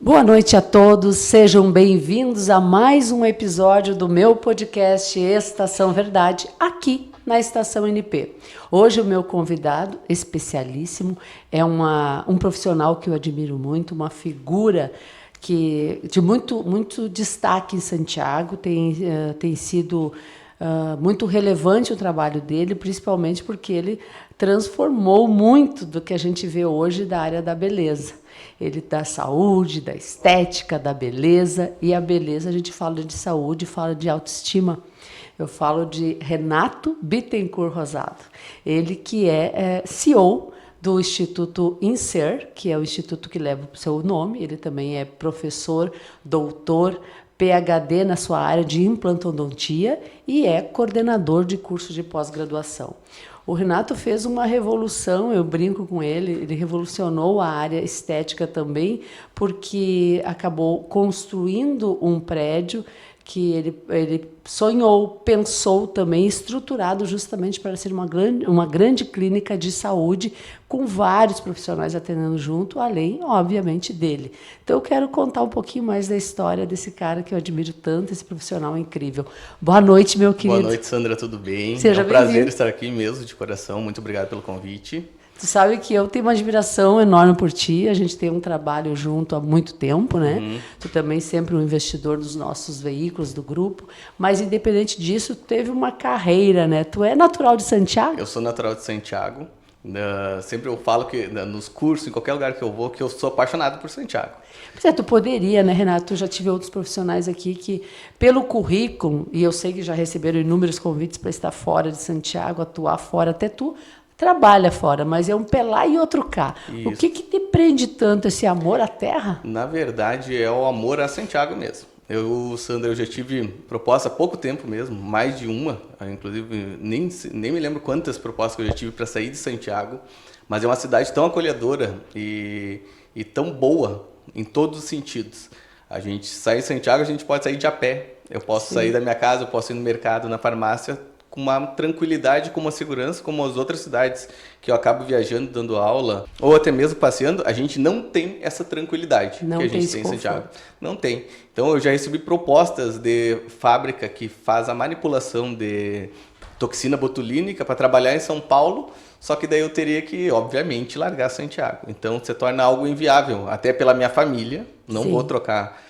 Boa noite a todos, sejam bem-vindos a mais um episódio do meu podcast Estação Verdade, aqui na Estação NP. Hoje o meu convidado especialíssimo é um profissional que eu admiro muito, uma figura de muito destaque em Santiago, tem sido muito relevante o trabalho dele, principalmente porque ele transformou muito do que a gente vê hoje da área da beleza. Ele da saúde, da estética, da beleza. E a beleza, a gente fala de saúde, fala de autoestima. Eu falo de Renato Bittencourt Rosado. Ele que é CEO do Instituto INSER, que é o instituto que leva o seu nome. Ele também é professor, doutor, PhD na sua área de implantodontia e é coordenador de curso de pós-graduação. O Renato fez uma revolução, eu brinco com ele revolucionou a área estética também, porque acabou construindo um prédio que ele sonhou, pensou também, estruturado justamente para ser uma grande clínica de saúde, com vários profissionais atendendo junto, além, obviamente, dele. Então, eu quero contar um pouquinho mais da história desse cara que eu admiro tanto, esse profissional incrível. Boa noite, meu querido. Boa noite, Sandra, tudo bem? Seja é um prazer estar aqui mesmo, de coração. Muito obrigado pelo convite. Tu sabe que eu tenho uma admiração enorme por ti, a gente tem um trabalho junto há muito tempo, né? Uhum. Tu também sempre um investidor dos nossos veículos, do grupo, mas independente disso, tu teve uma carreira, né? Tu é natural de Santiago? Eu sou natural de Santiago, sempre eu falo que nos cursos, em qualquer lugar que eu vou, que eu sou apaixonado por Santiago. Pois é, tu poderia, né, Renato? Eu já tive outros profissionais aqui que, pelo currículo, e eu sei que já receberam inúmeros convites para estar fora de Santiago, atuar fora, até tu trabalha fora, mas é um pé lá e outro cá. Isso. O que te prende tanto, esse amor à terra? Na verdade, é o amor a Santiago mesmo. Sandra, eu já tive proposta há pouco tempo mesmo, mais de uma, inclusive nem me lembro quantas propostas que eu já tive para sair de Santiago, mas é uma cidade tão acolhedora e tão boa em todos os sentidos. A gente sai de Santiago, a gente pode sair de a pé, eu posso sair da minha casa, eu posso ir no mercado, na farmácia, com uma tranquilidade, com uma segurança, como as outras cidades que eu acabo viajando, dando aula, ou até mesmo passeando, a gente não tem essa tranquilidade que a gente tem em Santiago. Não tem. Então, eu já recebi propostas de fábrica que faz a manipulação de toxina botulínica para trabalhar em São Paulo, só que daí eu teria que, obviamente, largar Santiago. Então, se torna algo inviável, até pela minha família, não vou trocar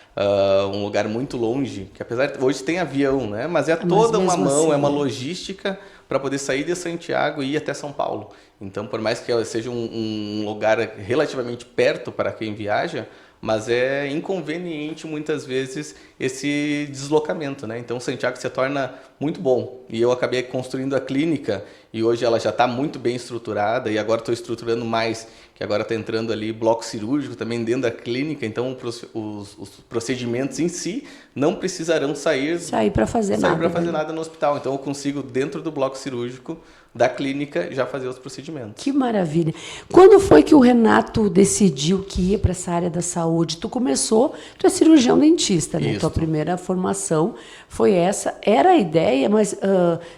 um lugar muito longe, que apesar de hoje tem avião, né? Mas é toda uma mão, assim, é uma logística para poder sair de Santiago e ir até São Paulo. Então, por mais que seja um lugar relativamente perto para quem viaja, mas é inconveniente muitas vezes esse deslocamento, né? Então, Santiago se torna muito bom. E eu acabei construindo a clínica e hoje ela já está muito bem estruturada e agora estou estruturando mais, que agora está entrando ali bloco cirúrgico também dentro da clínica, então os procedimentos em si não precisarão sair para fazer nada no hospital. Então, eu consigo, dentro do bloco cirúrgico da clínica, já fazer os procedimentos. Que maravilha. Quando foi que o Renato decidiu que ia para essa área da saúde? Tu é cirurgião dentista, né? Tua primeira formação foi essa. Era a ideia, mas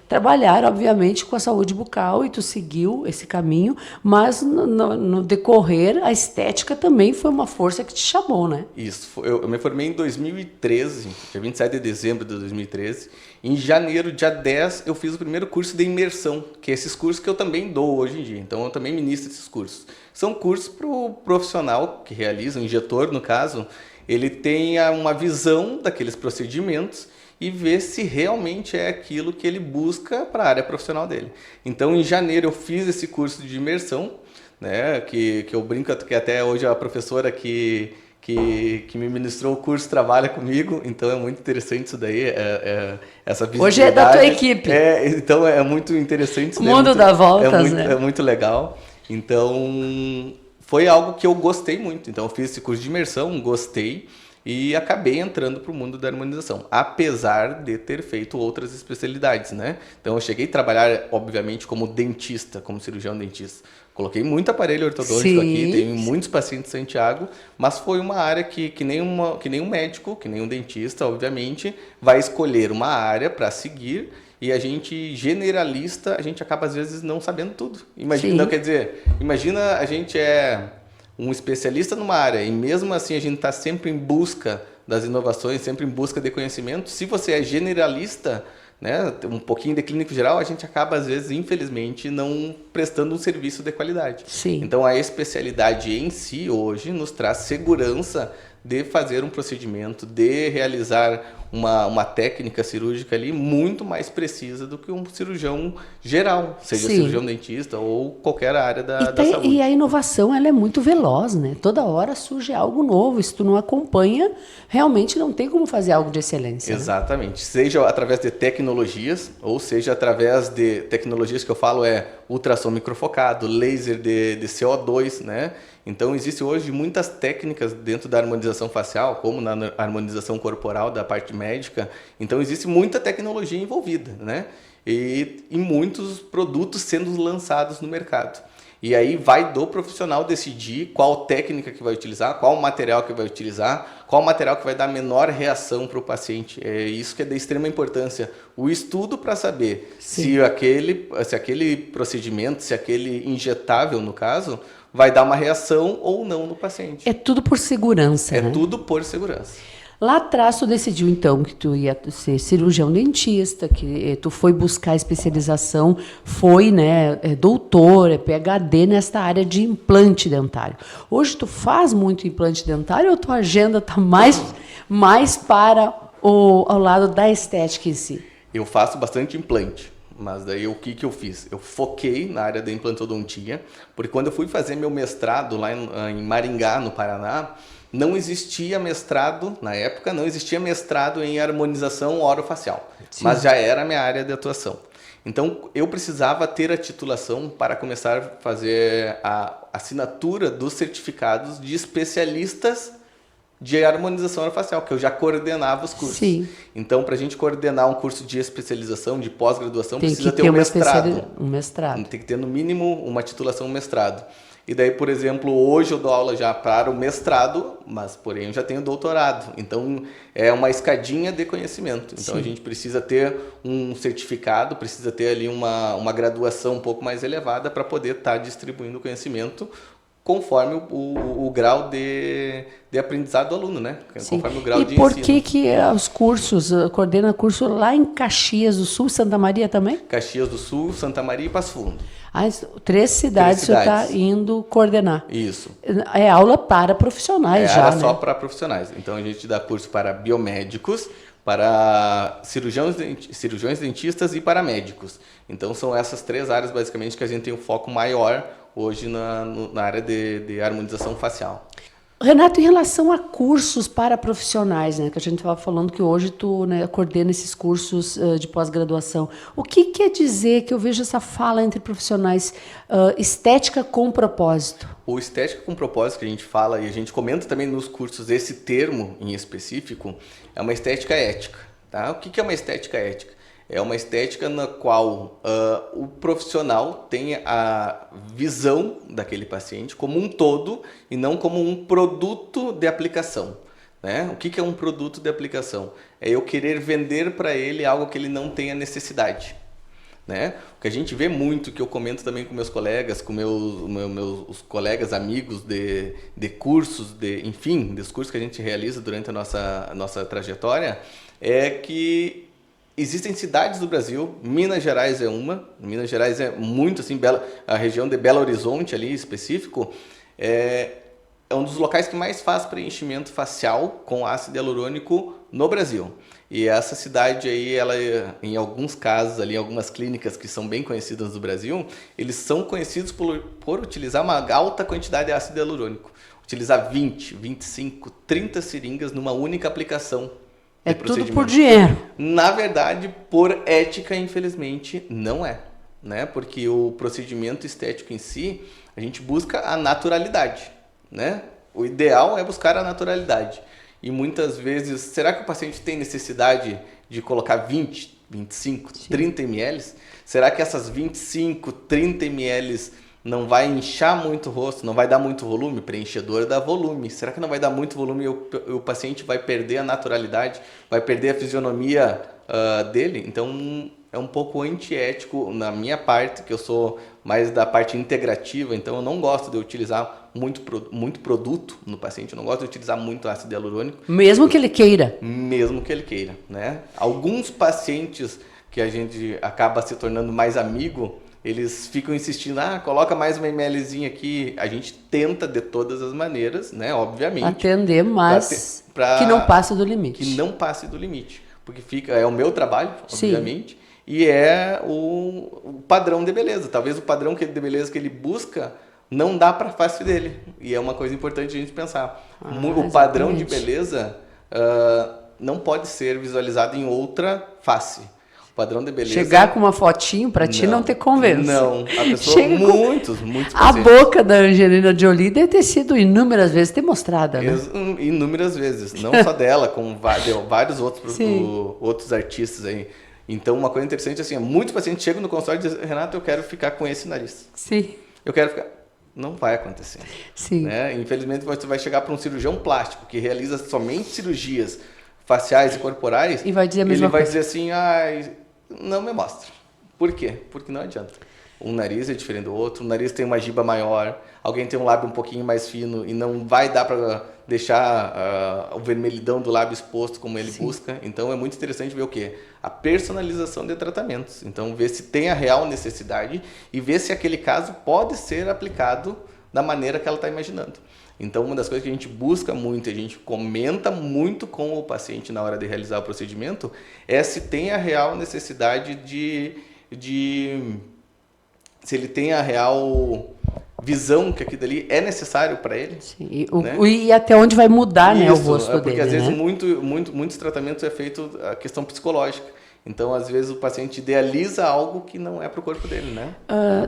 trabalhar, obviamente, com a saúde bucal, e tu seguiu esse caminho, mas no decorrer, a estética também foi uma força que te chamou, né? Isso. Eu me formei em 2013, dia 27 de dezembro de 2013. Em janeiro, dia 10, eu fiz o primeiro curso de imersão, que é esses cursos que eu também dou hoje em dia. Então, eu também ministro esses cursos. São cursos para o profissional que realiza, o injetor, no caso, ele tenha uma visão daqueles procedimentos e ver se realmente é aquilo que ele busca para a área profissional dele. Então, em janeiro, eu fiz esse curso de imersão, né, que eu brinco que até hoje a professora que me ministrou o curso trabalha comigo, então é muito interessante isso daí, essa visibilidade. Hoje é da tua equipe. Então é muito interessante. O mundo dá voltas, né? É muito legal. Então, foi algo que eu gostei muito. Então, eu fiz esse curso de imersão, gostei, e acabei entrando para o mundo da harmonização, apesar de ter feito outras especialidades, né? Então, eu cheguei a trabalhar, obviamente, como dentista, como cirurgião dentista. Coloquei muito aparelho ortodôntico aqui, tenho muitos pacientes em Santiago, mas foi uma área que nem um médico, que nem um dentista, obviamente, vai escolher uma área para seguir, e a gente, generalista, a gente acaba às vezes não sabendo tudo. Imagina a gente um especialista numa área, e mesmo assim a gente está sempre em busca das inovações, sempre em busca de conhecimento. Se você é generalista, né, um pouquinho de clínico geral, a gente acaba, às vezes, infelizmente, não prestando um serviço de qualidade. Sim. Então, a especialidade em si, hoje, nos traz segurança de fazer um procedimento, de realizar uma técnica cirúrgica ali muito mais precisa do que um cirurgião geral, seja Sim. cirurgião dentista ou qualquer área da saúde. E a inovação, ela é muito veloz, né? Toda hora surge algo novo. Se tu não acompanha, realmente não tem como fazer algo de excelência. Exatamente. Né? Seja através de tecnologias, ou seja através de tecnologias que eu falo ultrassom microfocado, laser de CO2, né? Então, existe hoje muitas técnicas dentro da harmonização facial, como na harmonização corporal da parte médica. Então, existe muita tecnologia envolvida, né? E muitos produtos sendo lançados no mercado. E aí vai do profissional decidir qual técnica que vai utilizar, qual material que vai utilizar, qual material que vai dar menor reação para o paciente. É isso que é de extrema importância. O estudo para saber se aquele procedimento, se aquele injetável, no caso, vai dar uma reação ou não no paciente. É tudo por segurança, né? É tudo por segurança. Lá atrás tu decidiu então que tu ia ser cirurgião dentista, que tu foi buscar especialização, foi, né, doutor, PhD nesta área de implante dentário. Hoje tu faz muito implante dentário ou tua agenda está mais para ao lado da estética em si? Eu faço bastante implante. Mas daí o que eu fiz? Eu foquei na área da implantodontia, porque quando eu fui fazer meu mestrado lá em Maringá, no Paraná, não existia mestrado, na época, não existia mestrado em harmonização orofacial, mas já era a minha área de atuação. Então, eu precisava ter a titulação para começar a fazer a assinatura dos certificados de especialistas de harmonização orofacial, que eu já coordenava os cursos. Sim. Então, para a gente coordenar um curso de especialização, de pós-graduação, precisa ter um mestrado. Um mestrado. Tem que ter, no mínimo, uma titulação, um mestrado. E daí, por exemplo, hoje eu dou aula já para o mestrado, mas, porém, eu já tenho doutorado. Então, é uma escadinha de conhecimento. Então, Sim. A gente precisa ter um certificado, precisa ter ali uma graduação um pouco mais elevada para poder estar distribuindo conhecimento conforme o grau de aprendizado do aluno, né? Sim. Conforme o grau de ensino. E por que os cursos, coordena curso lá em Caxias do Sul, Santa Maria também? Caxias do Sul, Santa Maria e Passo Fundo. Três cidades você está indo coordenar. Isso. É aula para profissionais já, né? Só para profissionais. Então, a gente dá curso para biomédicos, para cirurgiões dentistas e para médicos. Então, são essas três áreas, basicamente, que a gente tem um foco maior hoje na área de harmonização facial. Renato, em relação a cursos para profissionais, né, que a gente estava falando que hoje tu, né, coordena esses cursos de pós-graduação, o que quer dizer que eu vejo essa fala entre profissionais, estética com propósito? O estética com propósito que a gente fala e a gente comenta também nos cursos, esse termo em específico, é uma estética ética. Tá? O que é uma estética ética? É uma estética na qual o profissional tem a visão daquele paciente como um todo e não como um produto de aplicação. Né? O que é um produto de aplicação? É eu querer vender para ele algo que ele não tenha necessidade. Né? O que a gente vê muito, que eu comento também com meus colegas, com meus colegas amigos de cursos, enfim, dos cursos que a gente realiza durante a nossa trajetória, é que existem cidades do Brasil, Minas Gerais é uma, Minas Gerais é muito assim, a região de Belo Horizonte ali específico, é um dos locais que mais faz preenchimento facial com ácido hialurônico no Brasil. E essa cidade aí, ela, em alguns casos ali, algumas clínicas que são bem conhecidas do Brasil, eles são conhecidos por utilizar uma alta quantidade de ácido hialurônico. Utilizar 20, 25, 30 seringas numa única aplicação. É tudo por dinheiro. Na verdade, por ética, infelizmente, não é. Né? Porque o procedimento estético em si, a gente busca a naturalidade. Né? O ideal é buscar a naturalidade. E muitas vezes, será que o paciente tem necessidade de colocar 20, 25, 30 ml? Será que essas 25, 30 ml não vai inchar muito o rosto, não vai dar muito volume? Preenchedor dá volume. Será que não vai dar muito volume e o paciente vai perder a naturalidade, vai perder a fisionomia dele? Então, é um pouco antiético na minha parte, que eu sou mais da parte integrativa, então eu não gosto de utilizar muito produto no paciente, eu não gosto de utilizar muito ácido hialurônico. Mesmo que ele queira. Mesmo que ele queira, né? Alguns pacientes que a gente acaba se tornando mais amigo, eles ficam insistindo, coloca mais uma mlzinha aqui. A gente tenta de todas as maneiras, né? Obviamente. Atender, mas que não passe do limite. Que não passe do limite. Porque é o meu trabalho, obviamente. Sim. E é o padrão de beleza. Talvez o padrão de beleza que ele busca não dá para a face dele. E é uma coisa importante a gente pensar. O padrão de beleza não pode ser visualizado em outra face. O padrão de beleza... Chegar com uma fotinho para ti não te convence. Não, a pessoa... Muitos A boca da Angelina Jolie deve ter sido inúmeras vezes demonstrada, né? Inúmeras vezes. Não só dela, como vários outros artistas aí. Então, uma coisa interessante assim, muitos pacientes chegam no consultório e dizem, Renato, eu quero ficar com esse nariz. Sim. Eu quero ficar... Não vai acontecer. Sim. Né? Infelizmente, você vai chegar para um cirurgião plástico que realiza somente cirurgias faciais e corporais. E vai dizer a mesma coisa. Ele vai dizer assim, não me mostra. Por quê? Porque não adianta. Um nariz é diferente do outro, o nariz tem uma giba maior, alguém tem um lábio um pouquinho mais fino e não vai dar para deixar o vermelhidão do lábio exposto como ele busca. Então é muito interessante ver o quê? A personalização de tratamentos. Então ver se tem a real necessidade e ver se aquele caso pode ser aplicado da maneira que ela está imaginando. Então uma das coisas que a gente busca muito, a gente comenta muito com o paciente na hora de realizar o procedimento, é se tem a real necessidade se ele tem a real visão que aquilo ali é necessário para ele. Sim. E até onde vai mudar, né, o rosto dele. Porque às vezes muitos tratamentos é feito a questão psicológica. Então, às vezes, o paciente idealiza algo que não é para o corpo dele, né?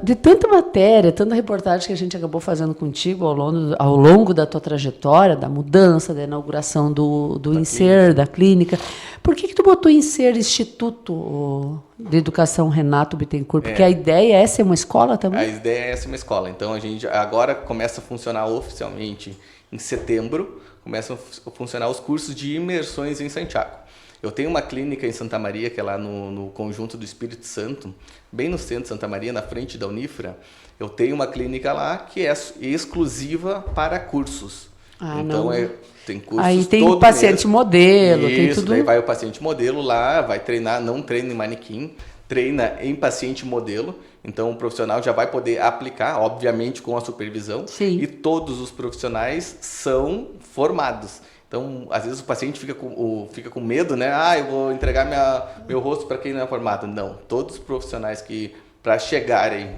De tanta matéria, tanta reportagem que a gente acabou fazendo contigo ao longo da tua trajetória, da mudança, da inauguração do INSER, da clínica, por que tu botou INSER, Instituto de Educação Renato Bittencourt? Porque a ideia é ser uma escola também? A ideia é ser uma escola. Então, a gente agora começa a funcionar oficialmente em setembro, começam a funcionar os cursos de imersões em Santiago. Eu tenho uma clínica em Santa Maria, que é lá no Conjunto do Espírito Santo, bem no centro de Santa Maria, na frente da Unifra. Eu tenho uma clínica lá que é exclusiva para cursos. Então, tem cursos aí tem todo paciente mês. Modelo, isso, tem tudo. Daí vai o paciente modelo lá, vai treinar, não treina em manequim, treina em paciente modelo. Então, o profissional já vai poder aplicar, obviamente, com a supervisão. Sim. E todos os profissionais são formados. Então, às vezes o paciente fica com medo, né? Eu vou entregar meu rosto para quem não é formado. Não, todos os profissionais que, para chegarem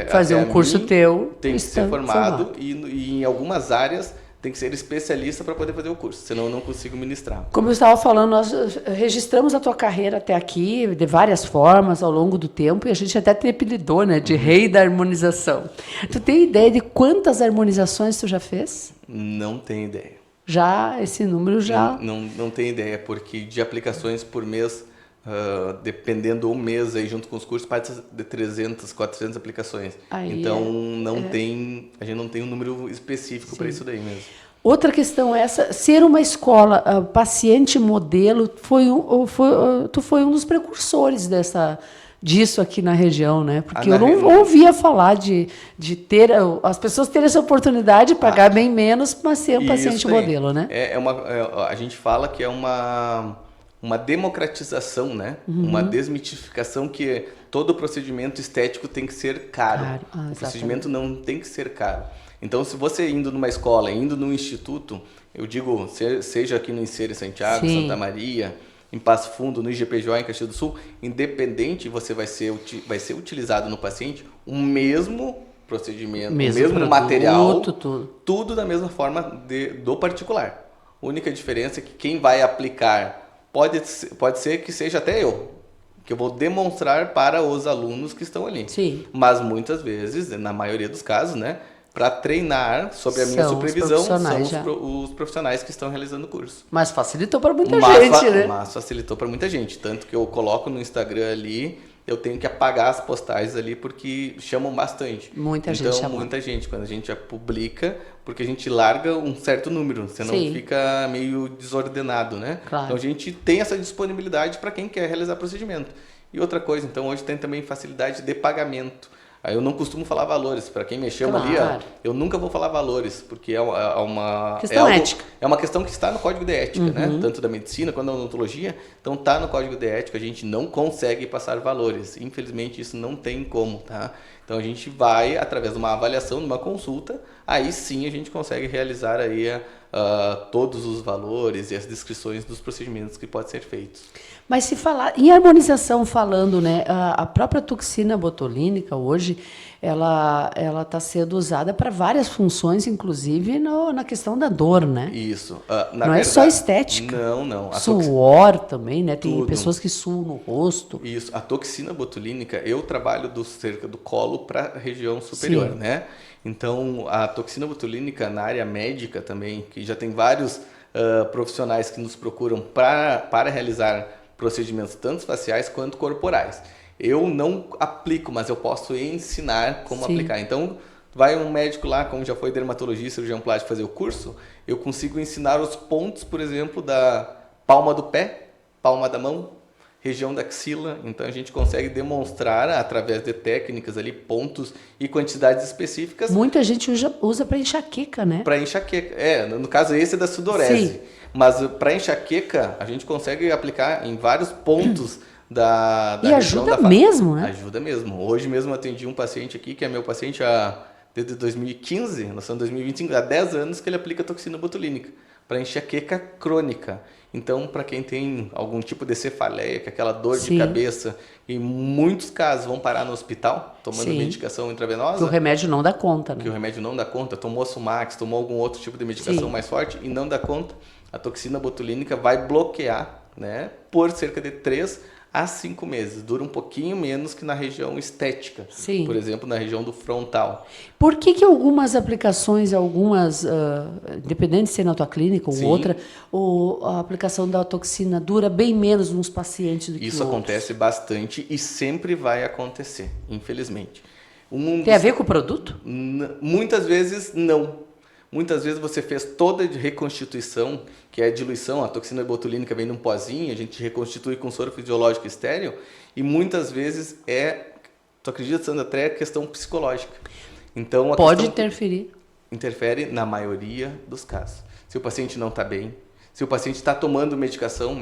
fazer um curso teu, tem que ser formado. E em algumas áreas tem que ser especialista para poder fazer o curso, senão eu não consigo ministrar. Como eu estava falando, nós registramos a tua carreira até aqui de várias formas ao longo do tempo e a gente até te apelidou, né, de rei da harmonização. Tu tem ideia de quantas harmonizações tu já fez? Não tenho ideia. Já, esse número já... Não tenho ideia, porque de aplicações por mês, dependendo do mês, aí, junto com os cursos, parte de 300, 400 aplicações. Então, a gente não tem um número específico para isso daí mesmo. Outra questão é essa, ser uma escola paciente modelo, tu foi um dos precursores disso aqui na região, né? Porque eu não ouvia falar de ter as pessoas terem essa oportunidade de pagar bem menos, mas ser um paciente modelo, né? A gente fala que é uma democratização, né? Uma desmitificação que todo procedimento estético tem que ser caro. O procedimento não tem que ser caro. Então, se você indo numa escola, indo num instituto, eu digo, seja aqui no INSER em Santiago, Santa Maria, em Passo Fundo, no IGPJ, em Caxias do Sul, independente, você vai ser utilizado no paciente o mesmo procedimento, o mesmo produto, material, tudo da mesma forma do particular. A única diferença é que quem vai aplicar pode ser que seja até eu, que eu vou demonstrar para os alunos que estão ali. Sim. Mas muitas vezes, na maioria dos casos, né, para treinar sob a minha supervisão, são os profissionais que estão realizando o curso. Mas facilitou para muita gente, né? Mas facilitou para muita gente. Tanto que eu coloco no Instagram ali, eu tenho que apagar as postagens ali porque chamam bastante. Muita gente. Quando a gente já publica, porque a gente larga um certo número, senão fica meio desordenado, né? Claro. Então a gente tem essa disponibilidade para quem quer realizar procedimento. E outra coisa, então hoje tem também facilidade de pagamento. Aí eu não costumo falar valores. Para quem me chama ali, eu nunca vou falar valores, porque é uma questão ética. É uma questão que está no código de ética, né? Tanto da medicina quanto da odontologia. Então está no código de ética, a gente não consegue passar valores. Infelizmente isso não tem como, tá? Então a gente vai, através de uma avaliação, de uma consulta, aí sim a gente consegue realizar aí todos os valores e as descrições dos procedimentos que podem ser feitos. Mas se falar em harmonização, falando, né, a própria toxina botulínica hoje, ela está sendo usada para várias funções, inclusive na questão da dor, né? Isso. Não é só estética. Não. Suor também, né? Tem pessoas que suam no rosto. Isso. A toxina botulínica, eu trabalho cerca do colo para a região superior, né? Então, a toxina botulínica na área médica também, que já tem vários profissionais que nos procuram para realizar procedimentos tanto faciais quanto corporais. Eu não aplico, mas eu posso ensinar como aplicar. Então, vai um médico lá, como já foi dermatologista, cirurgião plástico, fazer o curso, eu consigo ensinar os pontos, por exemplo, da palma do pé, palma da mão, região da axila. Então, a gente consegue demonstrar, através de técnicas ali, pontos e quantidades específicas. Muita gente usa para enxaqueca, né? Para enxaqueca. No caso, esse é da sudorese. Sim. Mas para enxaqueca, a gente consegue aplicar em vários pontos da e ajuda mesmo, né? Ajuda mesmo. Hoje mesmo atendi um paciente aqui, que é meu paciente desde 2015, nós estamos em 2025, há 10 anos que ele aplica toxina botulínica para enxaqueca crônica. Então, para quem tem algum tipo de cefaleia, que é aquela dor de cabeça, em muitos casos vão parar no hospital, tomando medicação intravenosa. Que o remédio não dá conta, né? Que o remédio não dá conta. Tomou Sumax, tomou algum outro tipo de medicação mais forte e não dá conta. A toxina botulínica vai bloquear, né, por cerca de 3 a 5 meses. Dura um pouquinho menos que na região estética. Sim. Por exemplo, na região do frontal. Por que algumas aplicações, dependendo de ser na tua clínica ou outra, a aplicação da toxina dura bem menos nos pacientes do que Isso acontece bastante e sempre vai acontecer, infelizmente. Tem a ver com o produto? Muitas vezes não. Muitas vezes você fez toda a reconstituição, que é a diluição, a toxina botulínica vem num pozinho, a gente reconstitui com soro fisiológico estéril, e muitas vezes tu acredita, Sandra, é questão psicológica. Então, pode interferir. Interfere na maioria dos casos. Se o paciente não está bem, se o paciente está tomando medicação,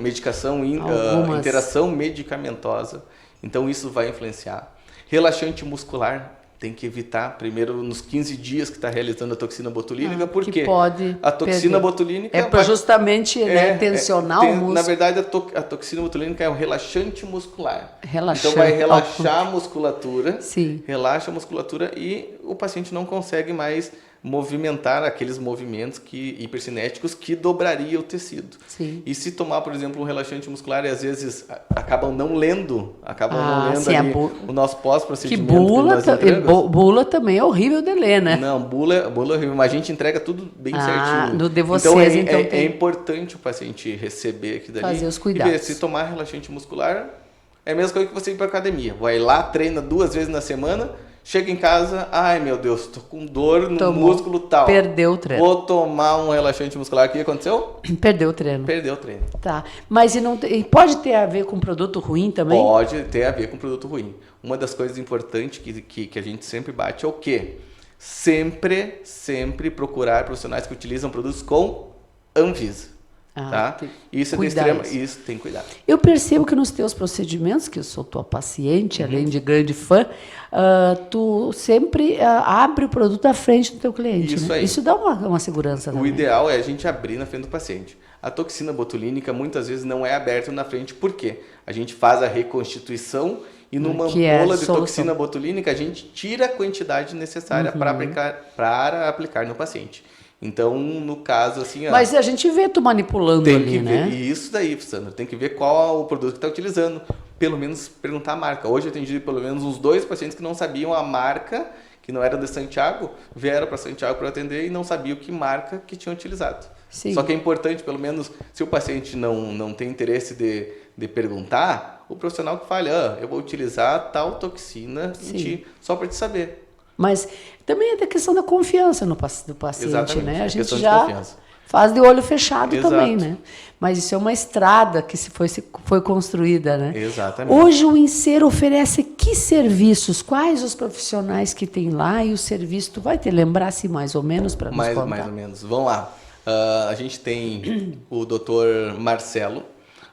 interação medicamentosa, então isso vai influenciar. Relaxante muscular, tem que evitar primeiro nos 15 dias que está realizando a toxina botulínica, porque a toxina botulínica para justamente tensionar o músculo. Na verdade, a toxina botulínica é um relaxante muscular. Relaxante. Então vai relaxar a musculatura, Sim. relaxa a musculatura e o paciente não consegue mais movimentar aqueles movimentos hipercinéticos que dobraria o tecido. Sim. E se tomar, por exemplo, um relaxante muscular e às vezes acabam não lendo o nosso pós-procedimento. Que bula também é horrível de ler, né? Não, bula é horrível, mas a gente entrega tudo bem certinho. No de vocês, então é importante o paciente receber aqui dali. Fazer os cuidados. E ver, se tomar relaxante muscular, é a mesma coisa que você ir para academia. Vai lá, treina 2 vezes na semana. Chega em casa, ai meu Deus, tô com dor no músculo tal. Perdeu o treino. Vou tomar um relaxante muscular. O que aconteceu? Perdeu o treino. Perdeu o treino. Tá. Mas e pode ter a ver com produto ruim também? Pode ter a ver com produto ruim. Uma das coisas importantes que a gente sempre bate é o quê? Sempre procurar profissionais que utilizam produtos com Anvisa. Tá? Isso tem que cuidar. Eu percebo que nos teus procedimentos, que eu sou tua paciente, além de grande fã, tu sempre abre o produto à frente do teu cliente. Isso né? aí. Isso dá uma segurança. O ideal é a gente abrir na frente do paciente. A toxina botulínica muitas vezes não é aberta na frente, por quê? A gente faz a reconstituição e numa ampola de toxina botulínica a gente tira a quantidade necessária para aplicar no paciente. Então, no caso, assim... Mas a gente vê tu manipulando ali, né? E isso daí, Sandra, tem que ver qual o produto que está utilizando. Pelo menos perguntar a marca. Hoje eu atendi pelo menos uns 2 pacientes que não sabiam a marca, que não era de Santiago, vieram para Santiago para atender e não sabiam que marca que tinham utilizado. Sim. Só que é importante, pelo menos, se o paciente não tem interesse de perguntar, o profissional que fale, eu vou utilizar tal toxina em ti, só para te saber. Mas também é da questão da confiança do paciente, exatamente, né? A gente questão já de confiança. faz de olho fechado Exato. também, né? Mas isso é uma estrada que foi construída, né? Exatamente. Hoje o INSER oferece que serviços? Quais os profissionais que tem lá e o serviço? Tu vai te lembrar assim mais ou menos para nos contar? Mais ou menos. Vamos lá. A gente tem o Dr. Marcelo.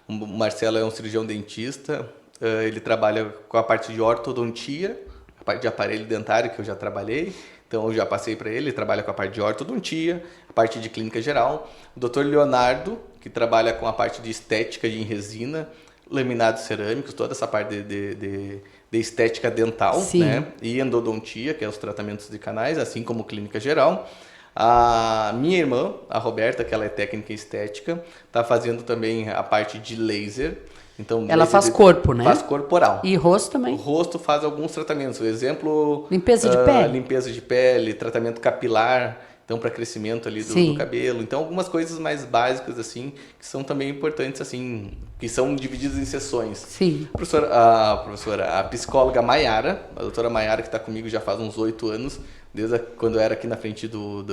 O Marcelo é um cirurgião dentista. Ele trabalha com a parte de ortodontia, a parte de aparelho dentário que eu já trabalhei. Então eu já passei para ele trabalha com a parte de ortodontia, a parte de clínica geral. O Dr. Leonardo, que trabalha com a parte de estética em resina, laminados cerâmicos, toda essa parte de estética dental, né? E endodontia, que é os tratamentos de canais, assim como clínica geral. A minha irmã, a Roberta, que ela é técnica em estética, está fazendo também a parte de laser. Então, ela faz corpo, né? Faz corporal. E rosto também? O rosto faz alguns tratamentos. Por exemplo... Limpeza de pele? Limpeza de pele, tratamento capilar... Então, para crescimento ali do cabelo. Então, algumas coisas mais básicas, assim, que são também importantes, assim, que são divididas em sessões. Sim. A psicóloga Maiara, a doutora Maiara, que está comigo já faz uns 8 anos, desde quando eu era aqui na frente do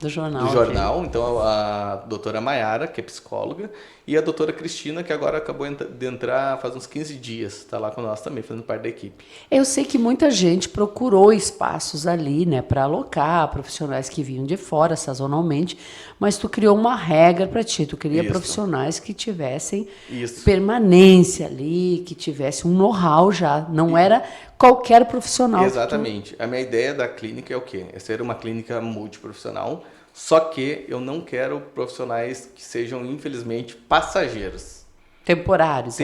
jornal. Okay. Então, a doutora Maiara, que é psicóloga, e a doutora Cristina, que agora acabou de entrar faz uns 15 dias, está lá com nós também, fazendo parte da equipe. Eu sei que muita gente procurou espaços ali, né, para alocar profissionais que vinham de fora, sazonalmente, mas tu criou uma regra para ti, tu queria profissionais que tivessem permanência ali, que tivessem um know-how já, não era qualquer profissional. Exatamente. A minha ideia da clínica é o quê? É ser uma clínica multiprofissional, só que eu não quero profissionais que sejam, infelizmente, passageiros. Temporários.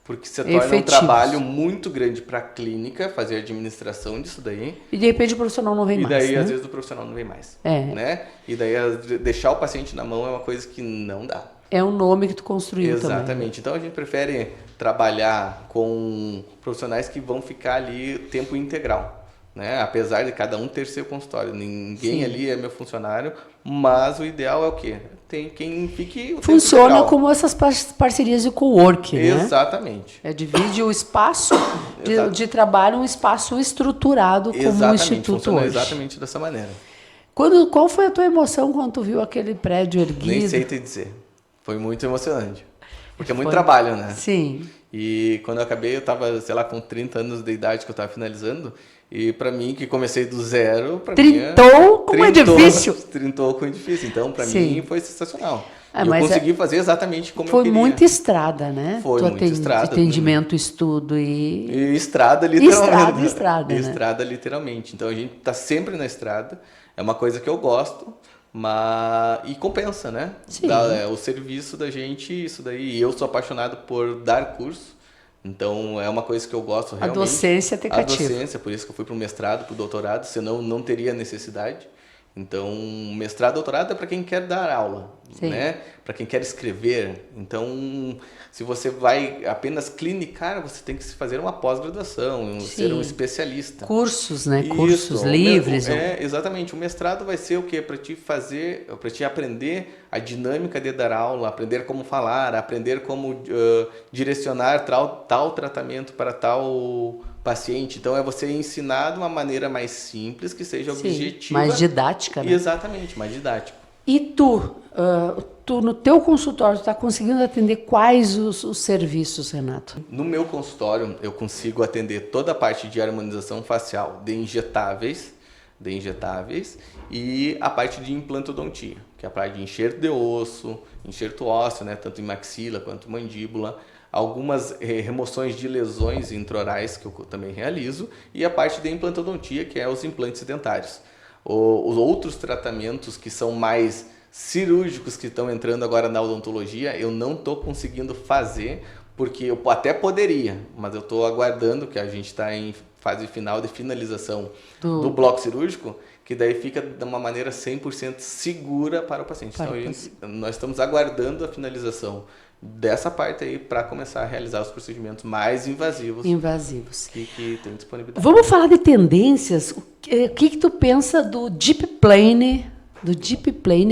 Porque se torna um trabalho muito grande para a clínica, fazer a administração disso daí. E de repente o profissional não vem mais. E daí, né? às vezes, o profissional não vem mais. Né? E daí, deixar o paciente na mão é uma coisa que não dá. É um nome que tu construiu também. Exatamente. Então, a gente prefere trabalhar com profissionais que vão ficar ali tempo integral. Né? Apesar de cada um ter seu consultório. Ninguém ali é meu funcionário, mas o ideal é o quê? Tem quem fique o Funciona tempo como essas parcerias de co-work, né? Exatamente. Divide o espaço de trabalho, um espaço estruturado como um instituto funciona hoje. Exatamente dessa maneira. Qual foi a tua emoção quando tu viu aquele prédio erguido? Nem sei te dizer. Foi muito emocionante. Porque é muito trabalho, né? Sim. E quando eu acabei, eu estava, sei lá, com 30 anos de idade que eu estava finalizando. E para mim, que comecei do zero... Trintou com o edifício. Trintou com o edifício. Então, para mim, foi sensacional. Eu consegui fazer exatamente como eu queria. Foi muita estrada, né? Foi muita estrada. Atendimento, estudo e estrada, literalmente. Estrada, né? Estrada, literalmente. Então, a gente está sempre na estrada. É uma coisa que eu gosto. E compensa, né? Sim. O serviço da gente, isso daí. E eu sou apaixonado por dar curso. Então, é uma coisa que eu gosto realmente. A docência te cativa. A docência, por isso que eu fui para o mestrado, para o doutorado, senão não teria necessidade. Então, mestrado, doutorado é para quem quer dar aula, né? Para quem quer escrever. Então, se você vai apenas clinicar, você tem que fazer uma pós-graduação, ser um especialista. Cursos, né? Cursos livres. Exatamente. O mestrado vai ser o quê? Para te aprender a dinâmica de dar aula, aprender como falar, aprender como direcionar tal tratamento para tal paciente. Então, é você ensinar de uma maneira mais simples, que seja objetiva. Mais didática, né? Exatamente, mais didático. E tu no teu consultório, está conseguindo atender quais os serviços, Renato? No meu consultório, eu consigo atender toda a parte de harmonização facial de injetáveis e a parte de implantodontia, que é a parte de enxerto de osso, enxerto ósseo, né, tanto em maxila quanto mandíbula, algumas remoções de lesões intraorais que eu também realizo e a parte de implantodontia, que é os implantes dentários. Os outros tratamentos que são mais cirúrgicos que estão entrando agora na odontologia, eu não estou conseguindo fazer, porque eu até poderia, mas eu estou aguardando, que a gente está em fase final de finalização do bloco cirúrgico, que daí fica de uma maneira 100% segura para o paciente. Então, nós estamos aguardando a finalização dessa parte aí para começar a realizar os procedimentos mais invasivos. Que tem disponibilidade. Vamos falar de tendências. O que tu pensa do deep plane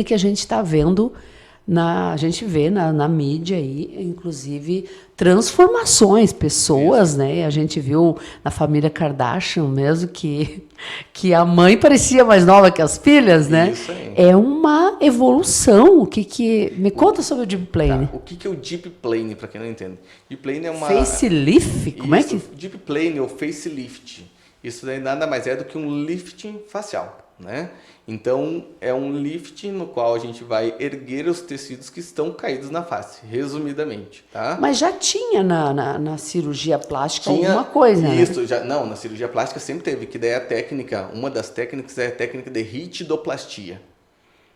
que a gente está vendo, a gente vê na mídia aí, inclusive transformações, pessoas, né? A gente viu na família Kardashian mesmo que a mãe parecia mais nova que as filhas, né? Isso aí. é uma evolução. Me conta sobre o Deep Plane. Tá. O que é o Deep Plane, para quem não entende? Deep Plane é uma... Facelift? Como Isso, é que... Deep Plane ou facelift. Isso daí nada mais é do que um lifting facial, né? Então, é um lifting no qual a gente vai erguer os tecidos que estão caídos na face, resumidamente, tá? Mas já tinha na cirurgia plástica alguma coisa, isso, né? não, na cirurgia plástica sempre teve, que daí a técnica, uma das técnicas é a técnica de ritidoplastia.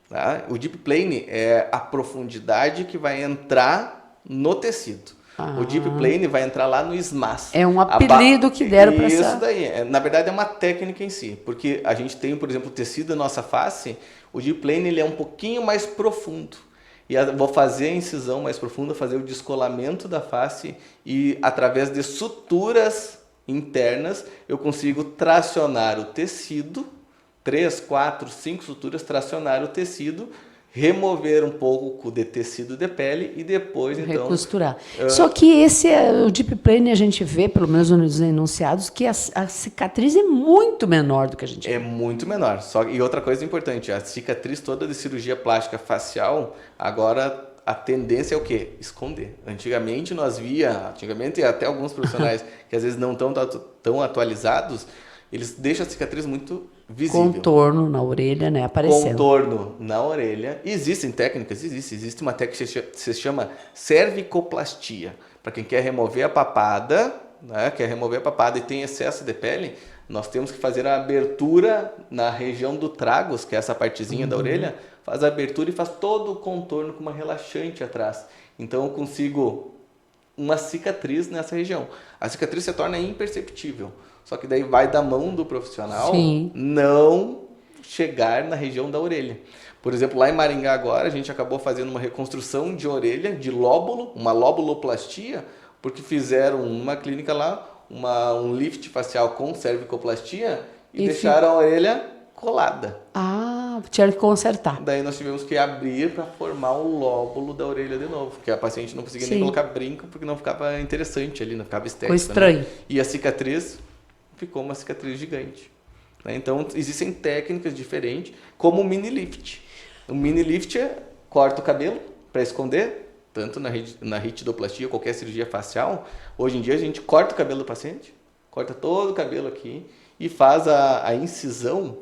Tá? O Deep Plane é a profundidade que vai entrar no tecido. O Deep Plane vai entrar lá no SMAS. É um apelido que deram para essa... Isso daí. Na verdade, é uma técnica em si. Porque a gente tem, por exemplo, o tecido da nossa face. O Deep Plane ele é um pouquinho mais profundo. E vou fazer a incisão mais profunda, fazer o descolamento da face. E através de suturas internas, eu consigo tracionar o tecido. 3, 4, 5 suturas, tracionar o tecido, remover um pouco de tecido de pele e depois, então... Recosturar. Só que o Deep Plane a gente vê, pelo menos nos enunciados, que a cicatriz é muito menor do que a gente vê. É muito menor. E outra coisa importante, a cicatriz toda de cirurgia plástica facial, agora a tendência é o quê? Esconder. Antigamente e até alguns profissionais que às vezes não estão tão atualizados, eles deixam a cicatriz muito visível. Contorno na orelha, né? Aparecendo. Contorno na orelha. Existem técnicas, existe uma técnica que se chama cervicoplastia. Para quem quer remover a papada, né? Quer remover a papada e tem excesso de pele, nós temos que fazer a abertura na região do tragus, que é essa partezinha da orelha, faz a abertura e faz todo o contorno com uma relaxante atrás. Então eu consigo uma cicatriz nessa região. A cicatriz se torna imperceptível. Só que daí vai da mão do profissional não chegar na região da orelha. Por exemplo, lá em Maringá agora, a gente acabou fazendo uma reconstrução de orelha, de lóbulo, uma lobuloplastia, porque fizeram numa clínica lá um lift facial com cervicoplastia e deixaram a orelha colada. Ah, tinha que consertar. Daí nós tivemos que abrir para formar o lóbulo da orelha de novo, porque a paciente não conseguia nem colocar brinco, porque não ficava interessante ali, não ficava estético. Ficou estranho. Né? E a cicatriz ficou uma cicatriz gigante. Né? Então, existem técnicas diferentes, como o mini lift. O mini lift corta o cabelo para esconder, tanto na ritidoplastia, qualquer cirurgia facial. Hoje em dia, a gente corta o cabelo do paciente, corta todo o cabelo aqui e faz a incisão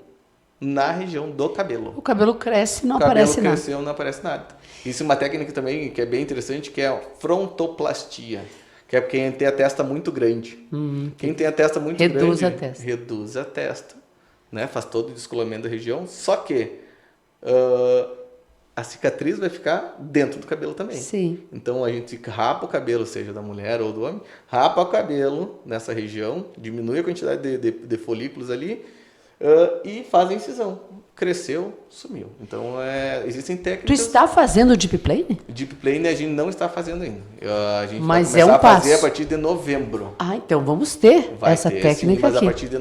na região do cabelo. O cabelo cresce, não aparece nada. O cabelo cresceu, não aparece nada. Isso é uma técnica também que é bem interessante, que é a frontoplastia. Que é quem tem a testa muito grande. Quem tem a testa muito grande... Reduz a testa. Né? Faz todo o descolamento da região. Só que a cicatriz vai ficar dentro do cabelo também. Sim. Então, a gente rapa o cabelo, seja da mulher ou do homem, rapa o cabelo nessa região, diminui a quantidade de folículos ali e faz a incisão. Cresceu, sumiu. Então, existem técnicas... Tu está fazendo o Deep Plane? Deep Plane a gente não está fazendo ainda. A gente mas vai começar a fazer a partir de novembro. Ah, então vamos ter essa técnica sim, mas aqui. a partir de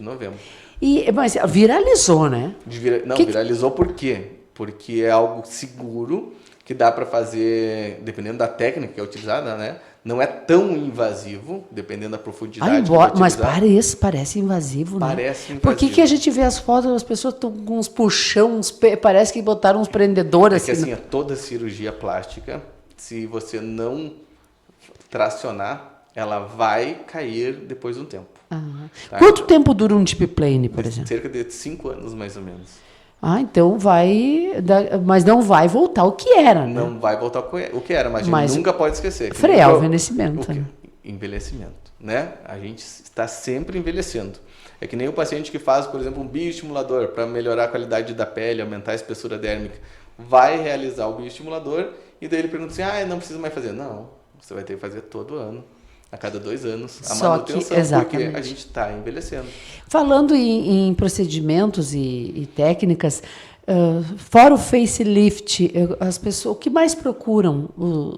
novembro. Mas viralizou, né? Viralizou por quê? Porque é algo seguro, que dá para fazer, dependendo da técnica que é utilizada, né? Não é tão invasivo, dependendo da profundidade que é mas parece invasivo, né? Parece invasivo. Por que a gente vê as fotos, as pessoas estão com uns puxão, parece que botaram uns prendedores. É que assim, toda cirurgia plástica, se você não tracionar, ela vai cair depois de um tempo. Tá? Quanto tempo dura um Deep Plane, por exemplo? Cerca de 5 anos, mais ou menos. Então mas não vai voltar o que era, né? Não vai voltar o que era, mas a gente nunca pode esquecer. Frear o envelhecimento. Envelhecimento, né? A gente está sempre envelhecendo. É que nem o paciente que faz, por exemplo, um bioestimulador para melhorar a qualidade da pele, aumentar a espessura dérmica. Vai realizar o bioestimulador e daí ele pergunta assim, não precisa mais fazer. Não, você vai ter que fazer todo ano. A cada 2 anos, a manutenção, porque a gente está envelhecendo. Falando em procedimentos e técnicas, fora o facelift, as pessoas, o que mais procuram?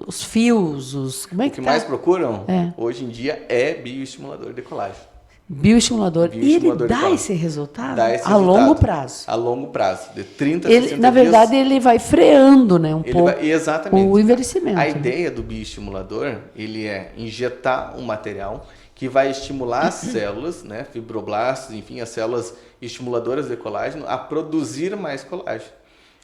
Os fios, como é que mais procuram, hoje em dia, é bioestimulador de colágeno. Bioestimulador. E ele dá esse resultado? A longo prazo. A longo prazo, de 30 a 60 dias. Na verdade, ele vai freando, né, pouco exatamente. O envelhecimento. A ideia do bioestimulador, ele é injetar um material que vai estimular as células, né, fibroblastos, enfim, as células estimuladoras de colágeno a produzir mais colágeno.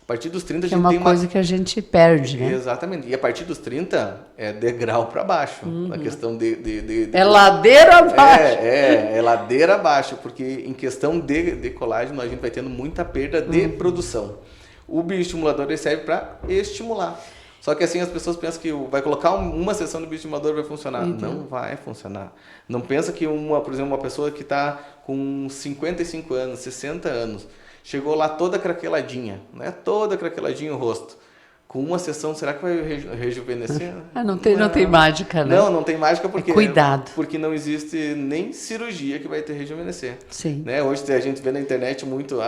A partir dos 30 a Que é gente uma tem coisa que a gente perde, né? Exatamente. E a partir dos 30 é degrau para baixo. A questão É ladeira abaixo. É ladeira abaixo, porque em questão de colágeno a gente vai tendo muita perda de produção. O bioestimulador ele serve para estimular. Só que assim as pessoas pensam que vai colocar uma sessão de bioestimulador vai funcionar. Não vai funcionar. Não pensa que por exemplo, uma pessoa que está com 55 anos, 60 anos, chegou lá toda craqueladinha, né? Toda craqueladinha o rosto. Com uma sessão, será que vai rejuvenescer? Não tem mágica, né? Não tem mágica porque... Cuidado. Porque não existe nem cirurgia que vai te rejuvenescer. Sim. Né? Hoje a gente vê na internet muito...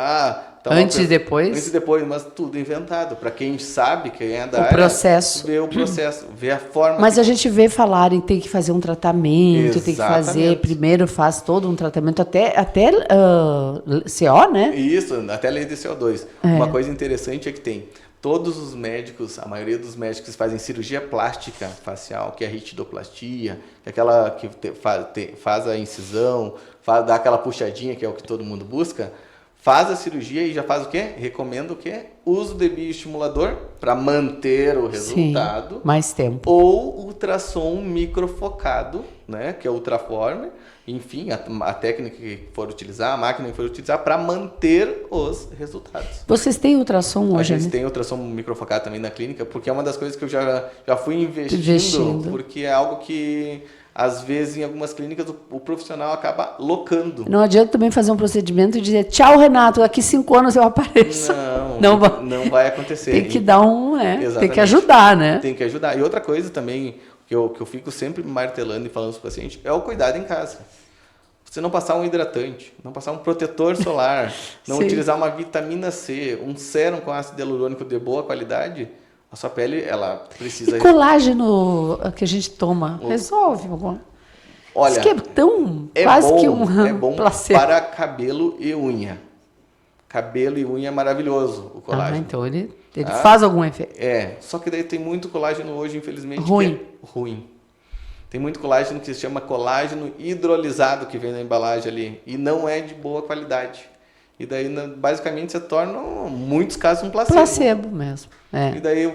Antes e depois? Antes e depois, mas tudo inventado. Para quem sabe, quem é da área... Processo. Vê o processo, vê a forma... Mas a gente vê falarem que tem que fazer um tratamento, Exatamente. tem que fazer... Primeiro faz todo um tratamento, até CO, né? Isso, até a lei de CO2. Uma coisa interessante é que tem... Todos os médicos, a maioria dos médicos fazem cirurgia plástica facial, que é a ritidoplastia, que é aquela que faz a incisão, dá aquela puxadinha, que é o que todo mundo busca, faz a cirurgia e já faz o quê? Recomenda o quê? Uso de bioestimulador para manter o resultado. Sim, mais tempo. Ou ultrassom microfocado, né, que é o ultraformer. Enfim, a técnica que for utilizar, a máquina que for utilizar para manter os resultados. Vocês têm ultrassom hoje, né? A gente né? tem ultrassom microfocado também na clínica, porque é uma das coisas que eu já fui investindo, porque é algo que, às vezes, em algumas clínicas, o profissional acaba locando. Não adianta também fazer um procedimento e dizer, tchau, Renato, daqui 5 anos eu apareço. Não vai acontecer. Tem que dar tem que ajudar, né? Tem que ajudar. E outra coisa também, que eu fico sempre martelando e falando para os pacientes, é o cuidado em casa. Você não passar um hidratante, não passar um protetor solar, não utilizar uma vitamina C, um sérum com ácido hialurônico de boa qualidade, a sua pele, ela precisa... E colágeno que a gente toma, resolve? Olha, isso que é tão quase que um bom placebo. Para cabelo e unha. Cabelo e unha é maravilhoso, o colágeno. Então ele faz algum efeito. Só que daí tem muito colágeno hoje, infelizmente, ruim. que é ruim. Tem muito colágeno que se chama colágeno hidrolisado, que vem na embalagem ali, e não é de boa qualidade. E daí, basicamente, se torna, em muitos casos, um placebo. Placebo mesmo. E daí,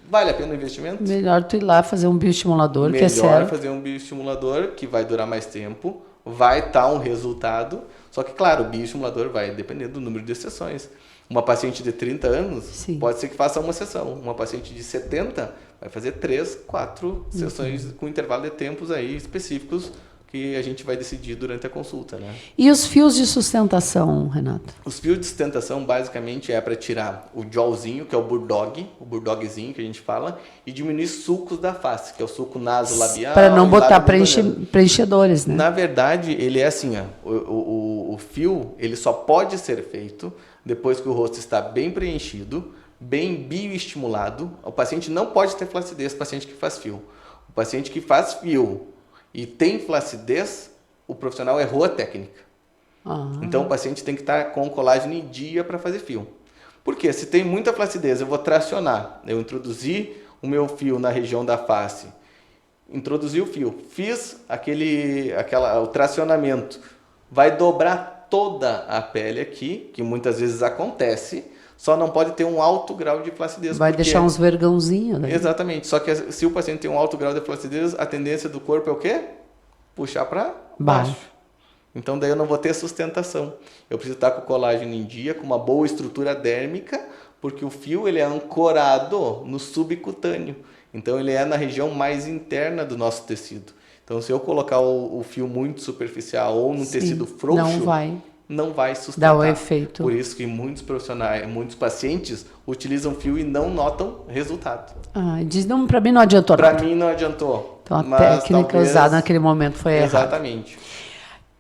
vale a pena o investimento? Melhor tu ir lá fazer um bioestimulador, que é sério. Melhor fazer um bioestimulador, que vai durar mais tempo, vai estar um resultado, só que, claro, o bioestimulador vai depender do número de sessões. Uma paciente de 30 anos, pode ser que faça uma sessão. Uma paciente de 70 vai fazer 3, 4 sessões com intervalo de tempos aí específicos que a gente vai decidir durante a consulta, né? E os fios de sustentação, Renato? Os fios de sustentação basicamente é para tirar o jawzinho, que é o burdogzinho que a gente fala, e diminuir sulcos da face, que é o sulco nasolabial. Para não botar preenchedores, né? Na verdade, ele é assim, ó, o fio, ele só pode ser feito depois que o rosto está bem preenchido, bem bioestimulado. O paciente não pode ter flacidez, o paciente que faz fio. O paciente que faz fio e tem flacidez, o profissional errou a técnica. Então o paciente tem que estar com o colágeno em dia para fazer fio. Por quê? Se tem muita flacidez, eu vou tracionar. Eu introduzi o meu fio na região da face, introduzi o fio, fiz o tracionamento, vai dobrar toda a pele aqui, que muitas vezes acontece, só não pode ter um alto grau de flacidez. Vai deixar uns vergãozinhos, né? Exatamente. Só que se o paciente tem um alto grau de flacidez, a tendência do corpo é o quê? Puxar para baixo. Então daí eu não vou ter sustentação. Eu preciso estar com o colágeno em dia, com uma boa estrutura dérmica, porque o fio ele é ancorado no subcutâneo. Então ele é na região mais interna do nosso tecido. Então se eu colocar o fio muito superficial ou num tecido frouxo, não vai sustentar. Dá o efeito. Por isso que muitos profissionais, muitos pacientes utilizam fio e não notam resultado. Diz, não, para mim não adiantou nada. Para mim não adiantou. Então a técnica usada naquele momento foi errada. Exatamente.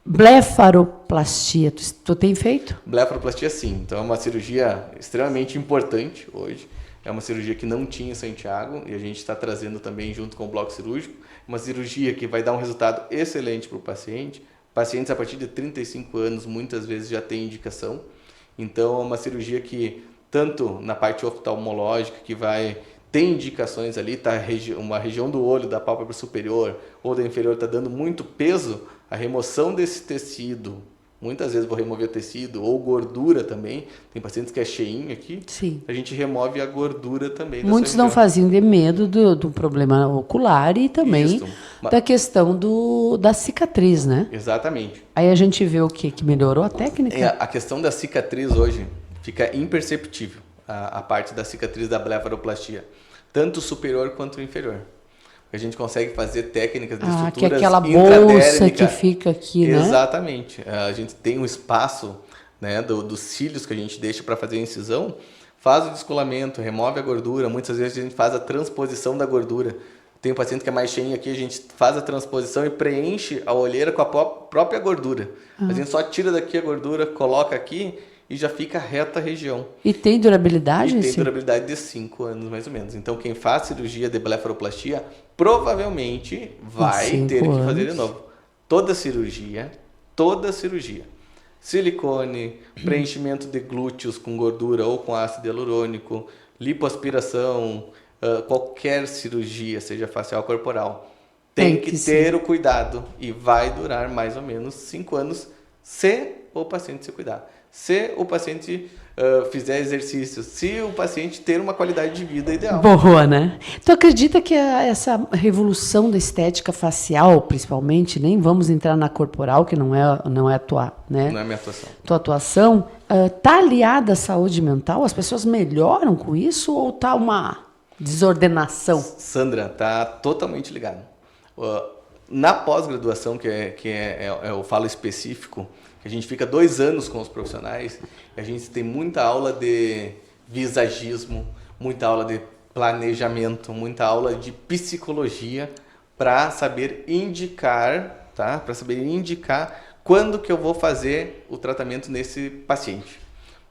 Blefaroplastia, tu tem feito? Blefaroplastia sim. Então é uma cirurgia extremamente importante hoje. É uma cirurgia que não tinha em Santiago e a gente está trazendo também junto com o bloco cirúrgico. Uma cirurgia que vai dar um resultado excelente para o paciente. Pacientes a partir de 35 anos muitas vezes já têm indicação. Então é uma cirurgia que, tanto na parte oftalmológica, que vai ter indicações ali, tá uma região do olho, da pálpebra superior ou da inferior está dando muito peso, a remoção desse tecido Muitas vezes vou remover o tecido ou gordura também. Tem pacientes que é cheinho aqui. Sim. A gente remove a gordura também. Muitos não faziam de medo do problema ocular e também da questão da cicatriz, né? Exatamente. Aí a gente vê o quê? Que melhorou a técnica? A questão da cicatriz hoje fica imperceptível, a parte da cicatriz da blefaroplastia. Tanto superior quanto inferior. A gente consegue fazer técnicas de estruturas que é aquela bolsa que fica aqui, né? Exatamente. A gente tem um espaço, né, dos cílios que a gente deixa para fazer a incisão, faz o descolamento, remove a gordura. Muitas vezes a gente faz a transposição da gordura. Tem um paciente que é mais cheinho aqui, a gente faz a transposição e preenche a olheira com a própria gordura. A gente só tira daqui a gordura, coloca aqui e já fica reta a região. E tem durabilidade? E tem durabilidade de 5 anos, mais ou menos. Então, quem faz cirurgia de blefaroplastia, provavelmente vai ter que fazer de novo. Toda cirurgia, silicone, preenchimento de glúteos com gordura ou com ácido hialurônico, lipoaspiração, qualquer cirurgia, seja facial ou corporal, tem que ter o cuidado e vai durar mais ou menos 5 anos se o paciente se cuidar. Se o paciente fizer exercício, se o paciente ter uma qualidade de vida ideal. Boa, né? Tu acredita que essa revolução da estética facial, principalmente, nem vamos entrar na corporal, que não é a tua, né? Não é minha atuação. Tua atuação, tá aliada à saúde mental? As pessoas melhoram com isso ou tá uma desordenação? Sandra, tá totalmente ligado. Na pós-graduação, que eu falo específico, que a gente fica 2 anos com os profissionais, a gente tem muita aula de visagismo, muita aula de planejamento, muita aula de psicologia para saber indicar, tá? Para saber indicar quando que eu vou fazer o tratamento nesse paciente.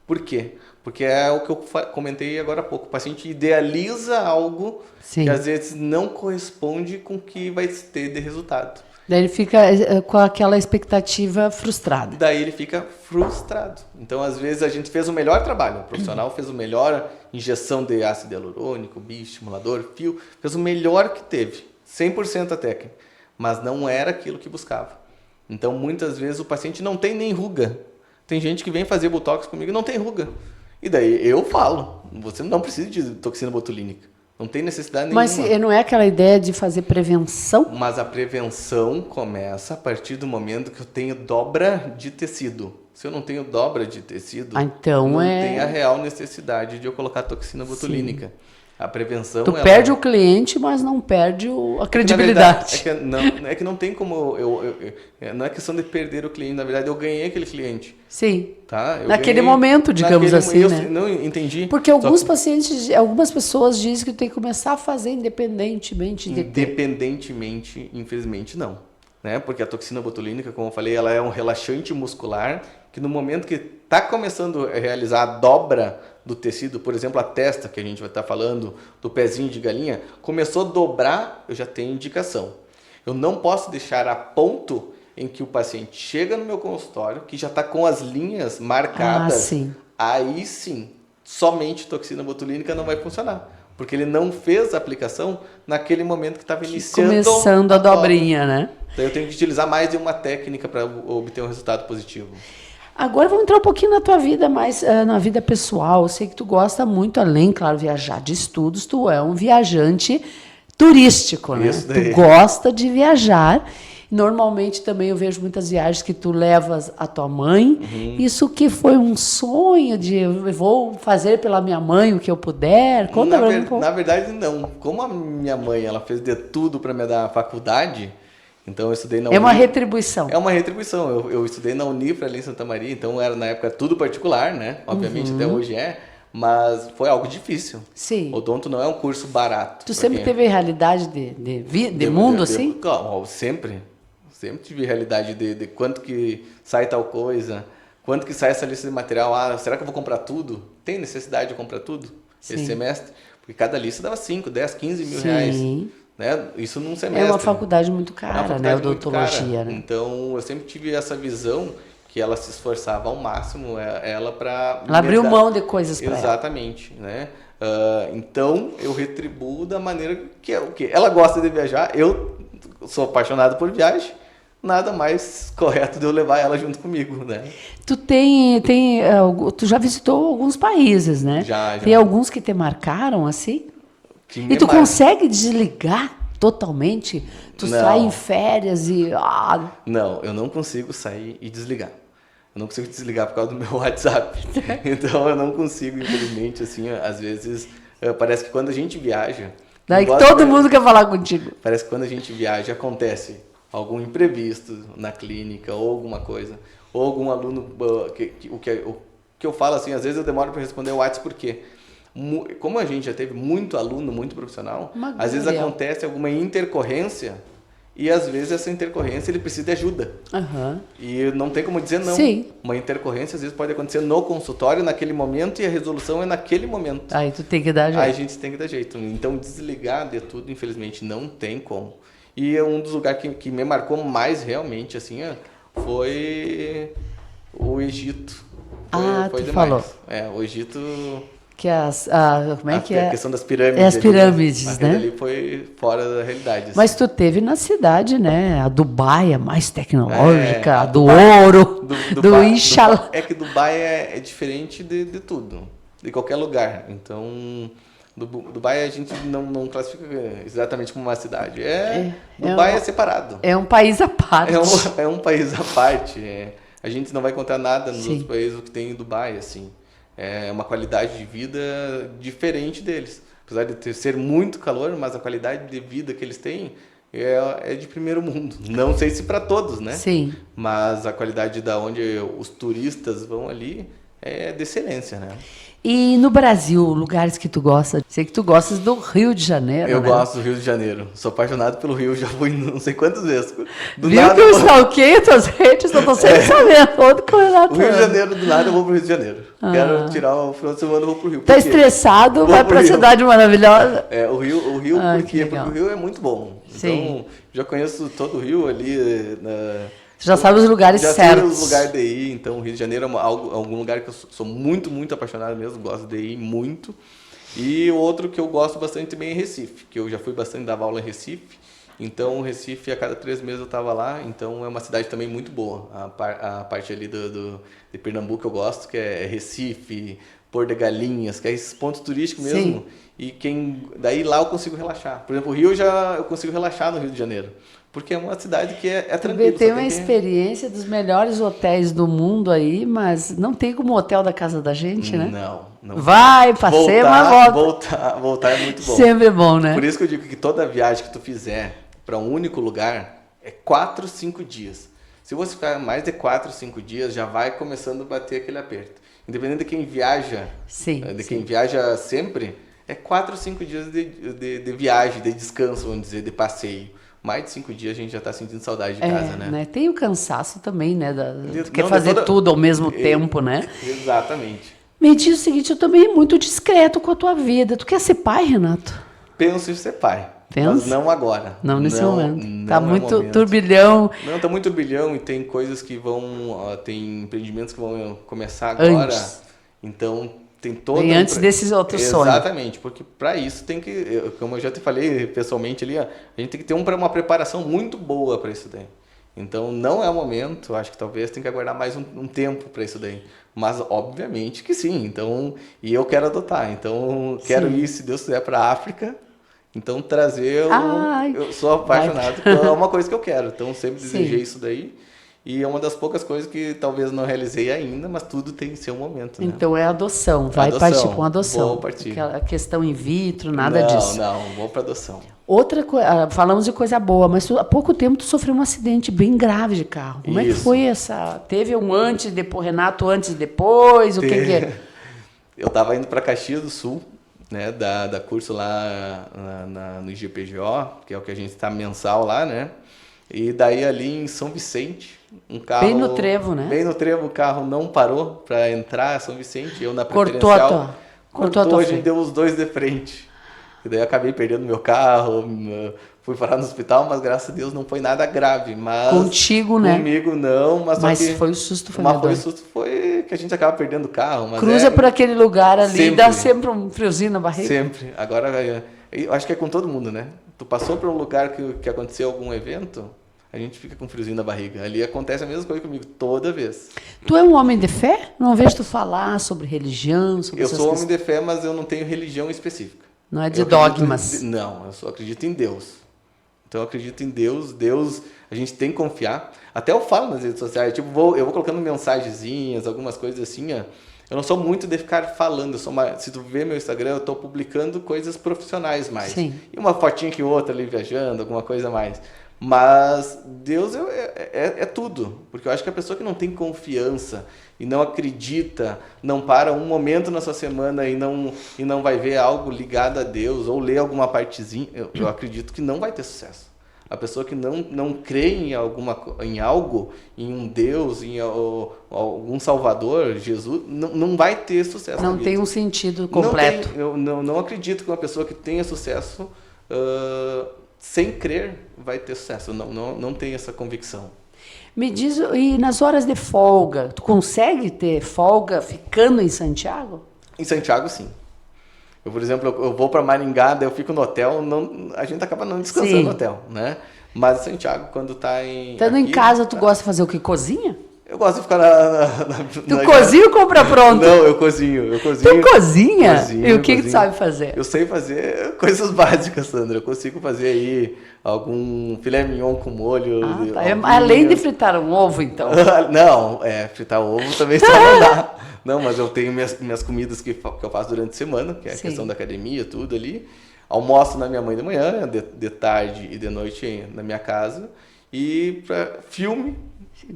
Por quê? Porque é o que eu comentei agora há pouco. O paciente idealiza algo que às vezes não corresponde com o que vai ter de resultado. Daí ele fica com aquela expectativa frustrada. Daí ele fica frustrado. Então, às vezes, a gente fez o melhor trabalho. O profissional fez o melhor injeção de ácido hialurônico, bioestimulador, fio. Fez o melhor que teve. 100% a técnica. Mas não era aquilo que buscava. Então, muitas vezes, o paciente não tem nem ruga. Tem gente que vem fazer botox comigo e não tem ruga. E daí eu falo, você não precisa de toxina botulínica. Não tem necessidade nenhuma. Mas não é aquela ideia de fazer prevenção? Mas a prevenção começa a partir do momento que eu tenho dobra de tecido. Se eu não tenho dobra de tecido, então não tem a real necessidade de eu colocar toxina botulínica. Sim. A prevenção... Tu perde o cliente, mas não perde a credibilidade. É que não tem como... não é questão de perder o cliente. Na verdade, eu ganhei aquele cliente. Sim. Tá? Naquele momento, digamos assim, né? Não entendi. Porque algumas pessoas dizem que tem que começar a fazer independentemente de ter. Independentemente, infelizmente, não. Né? Porque a toxina botulínica, como eu falei, ela é um relaxante muscular que no momento que está começando a realizar a dobra do tecido, por exemplo, a testa, que a gente vai estar falando, do pezinho de galinha, começou a dobrar, eu já tenho indicação. Eu não posso deixar a ponto em que o paciente chega no meu consultório, que já está com as linhas marcadas, sim. Aí sim, somente toxina botulínica não vai funcionar. Porque ele não fez a aplicação naquele momento que estava iniciando. Começando a dobrinha, né? Então eu tenho que utilizar mais de uma técnica para obter um resultado positivo. Agora vamos entrar um pouquinho na tua vida, mais na vida pessoal. Eu sei que tu gosta muito, além, claro, viajar de estudos, tu é um viajante turístico, né? Isso daí. Tu gosta de viajar. Normalmente também eu vejo muitas viagens que tu levas a tua mãe. Uhum. Isso que foi um sonho de eu vou fazer pela minha mãe o que eu puder? Conta pra mim um pouco. Na verdade, não. Como a minha mãe ela fez de tudo para me dar a faculdade, então eu estudei na Unifra. É uma retribuição. É uma retribuição. Eu estudei na Unifra ali em Santa Maria, então era na época tudo particular, né? Obviamente até hoje é. Mas foi algo difícil. Sim. Odonto não é um curso barato. Tu sempre teve realidade de mundo, assim? Claro, sempre. Sempre tive realidade de quanto que sai tal coisa, quanto que sai essa lista de material. Ah, será que eu vou comprar tudo? Tem necessidade de comprar tudo esse semestre? Porque cada lista dava 5, 10, 15 mil reais. Né? Isso num semestre. É uma faculdade muito cara, né? Odontologia, né? Então, eu sempre tive essa visão que ela se esforçava ao máximo, ela para... Ela abriu mão de coisas para ela. Exatamente, né? Então, eu retribuo da maneira que é o quê? Ela gosta de viajar, eu sou apaixonado por viagem, nada mais correto de eu levar ela junto comigo, né? Tu já visitou alguns países, né? Já. Tem alguns que te marcaram assim? Que E tu consegue desligar totalmente? Tu sai em férias e... Não, eu não consigo sair e desligar. Eu não consigo desligar por causa do meu WhatsApp. Então eu não consigo, infelizmente, assim, às vezes, parece que quando a gente viaja... Daí todo mundo quer falar contigo. Parece que quando a gente viaja acontece algum imprevisto na clínica ou alguma coisa, ou algum aluno, o que eu falo assim, às vezes eu demoro para responder o WhatsApp porque como a gente já teve muito aluno, muito profissional, às vezes acontece alguma intercorrência e às vezes essa intercorrência ele precisa de ajuda. E não tem como dizer não. Sim. Uma intercorrência às vezes pode acontecer no consultório naquele momento e a resolução é naquele momento. Aí tu tem que dar jeito. Aí a gente tem que dar jeito. Então desligar de tudo, infelizmente, não tem como. E um dos lugares que me marcou mais realmente assim, foi o Egito. Foi tu demais. falou. O Egito... Que como é que é? A questão das pirâmides. As pirâmides, né? Ali foi fora da realidade. Assim. Mas tu teve na cidade, né? A Dubai, a mais tecnológica, a do ouro, do Inshallah. É que Dubai é diferente de tudo, de qualquer lugar. Então, Dubai a gente não classifica exatamente como uma cidade. Dubai é separado. É um país à parte. É um país à parte. A gente não vai encontrar nada nos outros países que tem em Dubai, assim. É uma qualidade de vida diferente deles. Apesar de ser muito calor, mas a qualidade de vida que eles têm é de primeiro mundo. Não sei se para todos, né? Sim. Mas a qualidade da onde os turistas vão ali é de excelência, né? E no Brasil, lugares que tu gosta? Sei que tu gostas do Rio de Janeiro, Eu né? gosto do Rio de Janeiro. Sou apaixonado pelo Rio, já fui não sei quantas vezes. Viu que eu stalkeio tuas redes? Eu tô sempre sabendo onde que eu O Rio de Janeiro, do nada, eu vou pro Rio de Janeiro. Quero tirar o final de semana, eu vou pro Rio. Tá estressado, vai pra cidade maravilhosa. O Rio por quê? Porque o Rio é muito bom. Então, já conheço todo o Rio ali. Você já sabe os lugares certos. Já sei os lugares de ir, então o Rio de Janeiro é algum lugar que eu sou muito, muito apaixonado mesmo, gosto de ir muito. E o outro que eu gosto bastante também é Recife, que eu já fui bastante dar aula em Recife. Então, Recife, a cada 3 meses eu estava lá, então é uma cidade também muito boa. A parte ali de Pernambuco eu gosto, que é Recife, Porto de Galinhas, que é esses pontos turísticos mesmo. E daí lá eu consigo relaxar. Por exemplo, o Rio eu consigo relaxar no Rio de Janeiro. Porque é uma cidade que é tranquila. Tem uma experiência dos melhores hotéis do mundo aí, mas não tem como o hotel da casa da gente, né? Não. Vai, passeia, mas volta. Voltar é muito bom. Sempre é bom, né? Por isso que eu digo que toda viagem que tu fizer para um único lugar é 4, 5 dias. Se você ficar mais de 4, 5 dias, já vai começando a bater aquele aperto. Independente de quem viaja, quem viaja sempre, é 4, 5 dias de viagem, de descanso, vamos dizer, de passeio. Mais de 5 dias a gente já está sentindo saudade de casa, né? Tem o cansaço também, né? Quer fazer tudo ao mesmo tempo, né? Exatamente. Me diz o seguinte, eu também é muito discreto com a tua vida. Tu quer ser pai, Renato? Penso em ser pai. Mas não agora. Não nesse momento. Tá muito momento. turbilhão. Não, tá muito turbilhão e tem coisas que tem empreendimentos que vão começar agora. Antes. Então, tem todo... Bem antes desses outros sonhos. Exatamente, porque para isso tem que, como eu já te falei pessoalmente ali, a gente tem que ter uma preparação muito boa para isso daí. Então, não é o momento, acho que talvez tem que aguardar mais um tempo para isso daí. Mas, obviamente que sim. Então, e eu quero adotar. Então, quero ir, se Deus quiser, para a África. Então, trazer... Eu sou apaixonado, é uma coisa que eu quero. Então, sempre desejei isso daí. E é uma das poucas coisas que talvez não realizei ainda, mas tudo tem seu momento, né? Então é adoção, partir com adoção. Vou partir. A questão in vitro, nada disso. Não, vou para adoção. Outra coisa, falamos de coisa boa, mas há pouco tempo tu sofreu um acidente bem grave de carro. Como é que foi essa? Teve um antes e depois, Renato, antes e depois? O que é? Eu estava indo para Caxias do Sul, né, da curso lá no IGPGO, que é o que a gente está mensal lá, né? E daí ali em São Vicente, um carro... Bem no trevo, né? Bem no trevo, o carro não parou para entrar em São Vicente, eu na preferencial... Cortou a tua frente. A gente deu os dois de frente. E daí eu acabei perdendo meu carro, fui parar no hospital, mas graças a Deus não foi nada grave. Mas contigo, né? Comigo não, mas foi o susto, foi medonho. Mas foi o susto, foi que a gente acaba perdendo o carro. Mas cruza por aquele lugar ali e dá sempre um friozinho na barriga. Sempre. Agora, eu acho que é com todo mundo, né? Tu passou por um lugar que aconteceu algum evento... a gente fica com um friozinho na barriga. Ali acontece a mesma coisa comigo toda vez. Tu é um homem de fé? Não vejo tu falar sobre religião, sobre Eu essas sou homem questões. de fé, mas eu não tenho religião específica. Não é de Eu acredito dogmas. Não, eu só acredito em Deus. Então eu acredito em Deus. Deus, a gente tem que confiar. Até eu falo nas redes sociais, tipo, eu vou colocando mensagenzinhas, algumas coisas assim, ó. Eu não sou muito de ficar falando, se tu ver meu Instagram, eu tô publicando coisas profissionais mais. Sim. E uma fotinha que outra ali viajando, alguma coisa mais. Mas Deus é tudo. Porque eu acho que a pessoa que não tem confiança e não acredita, não para um momento na sua semana e não vai ver algo ligado a Deus ou ler alguma partezinha, eu acredito que não vai ter sucesso. A pessoa que não crê em algo, em um Deus, em algum Salvador, Jesus, não vai ter sucesso. Não tem um sentido completo. Eu não acredito que uma pessoa que tenha sucesso sem crer vai ter sucesso. Não tenho essa convicção. Me diz, e nas horas de folga, tu consegue ter folga ficando em Santiago? Em Santiago, sim. Eu, por exemplo, eu vou para Maringá, daí eu fico no hotel, a gente acaba não descansando Sim. no hotel, né? Mas em Santiago, quando tá Estando em casa, tu gosta de fazer o quê? Cozinha? Eu gosto de ficar Tu cozinha ou compra pronto? Não, eu cozinho. Tu cozinha? Cozinho, E o que tu cozinho. sabe fazer? Eu sei fazer coisas básicas, Sandra. Eu consigo fazer aí algum filé mignon com molho. Tá. Além de fritar um ovo, então. Não, fritar ovo também só não dá. Não, mas eu tenho minhas comidas que eu faço durante a semana, que é a Sim. questão da academia, tudo ali. Almoço na minha mãe de manhã, de tarde e de noite na minha casa. E para filme,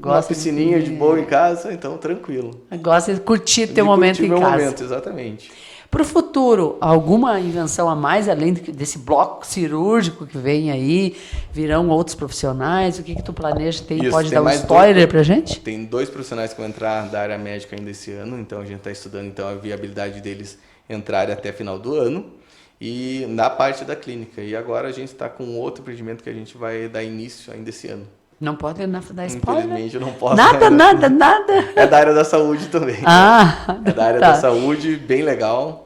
uma piscininha de boa em casa, então tranquilo. Gosta de curtir teu De momento curtir em meu casa. momento, exatamente. Para o futuro, alguma invenção a mais, além desse bloco cirúrgico que vem aí? Virão outros profissionais? O que tu planeja? Pode dar um spoiler para gente? Tem 2 profissionais que vão entrar da área médica ainda esse ano, então a gente está estudando então, a viabilidade deles entrarem até final do ano. E na parte da clínica. E agora a gente está com outro empreendimento que a gente vai dar início ainda esse ano. Não pode dar spoiler? Infelizmente eu não posso. Nada. É da área da saúde também. É da área da saúde, bem legal.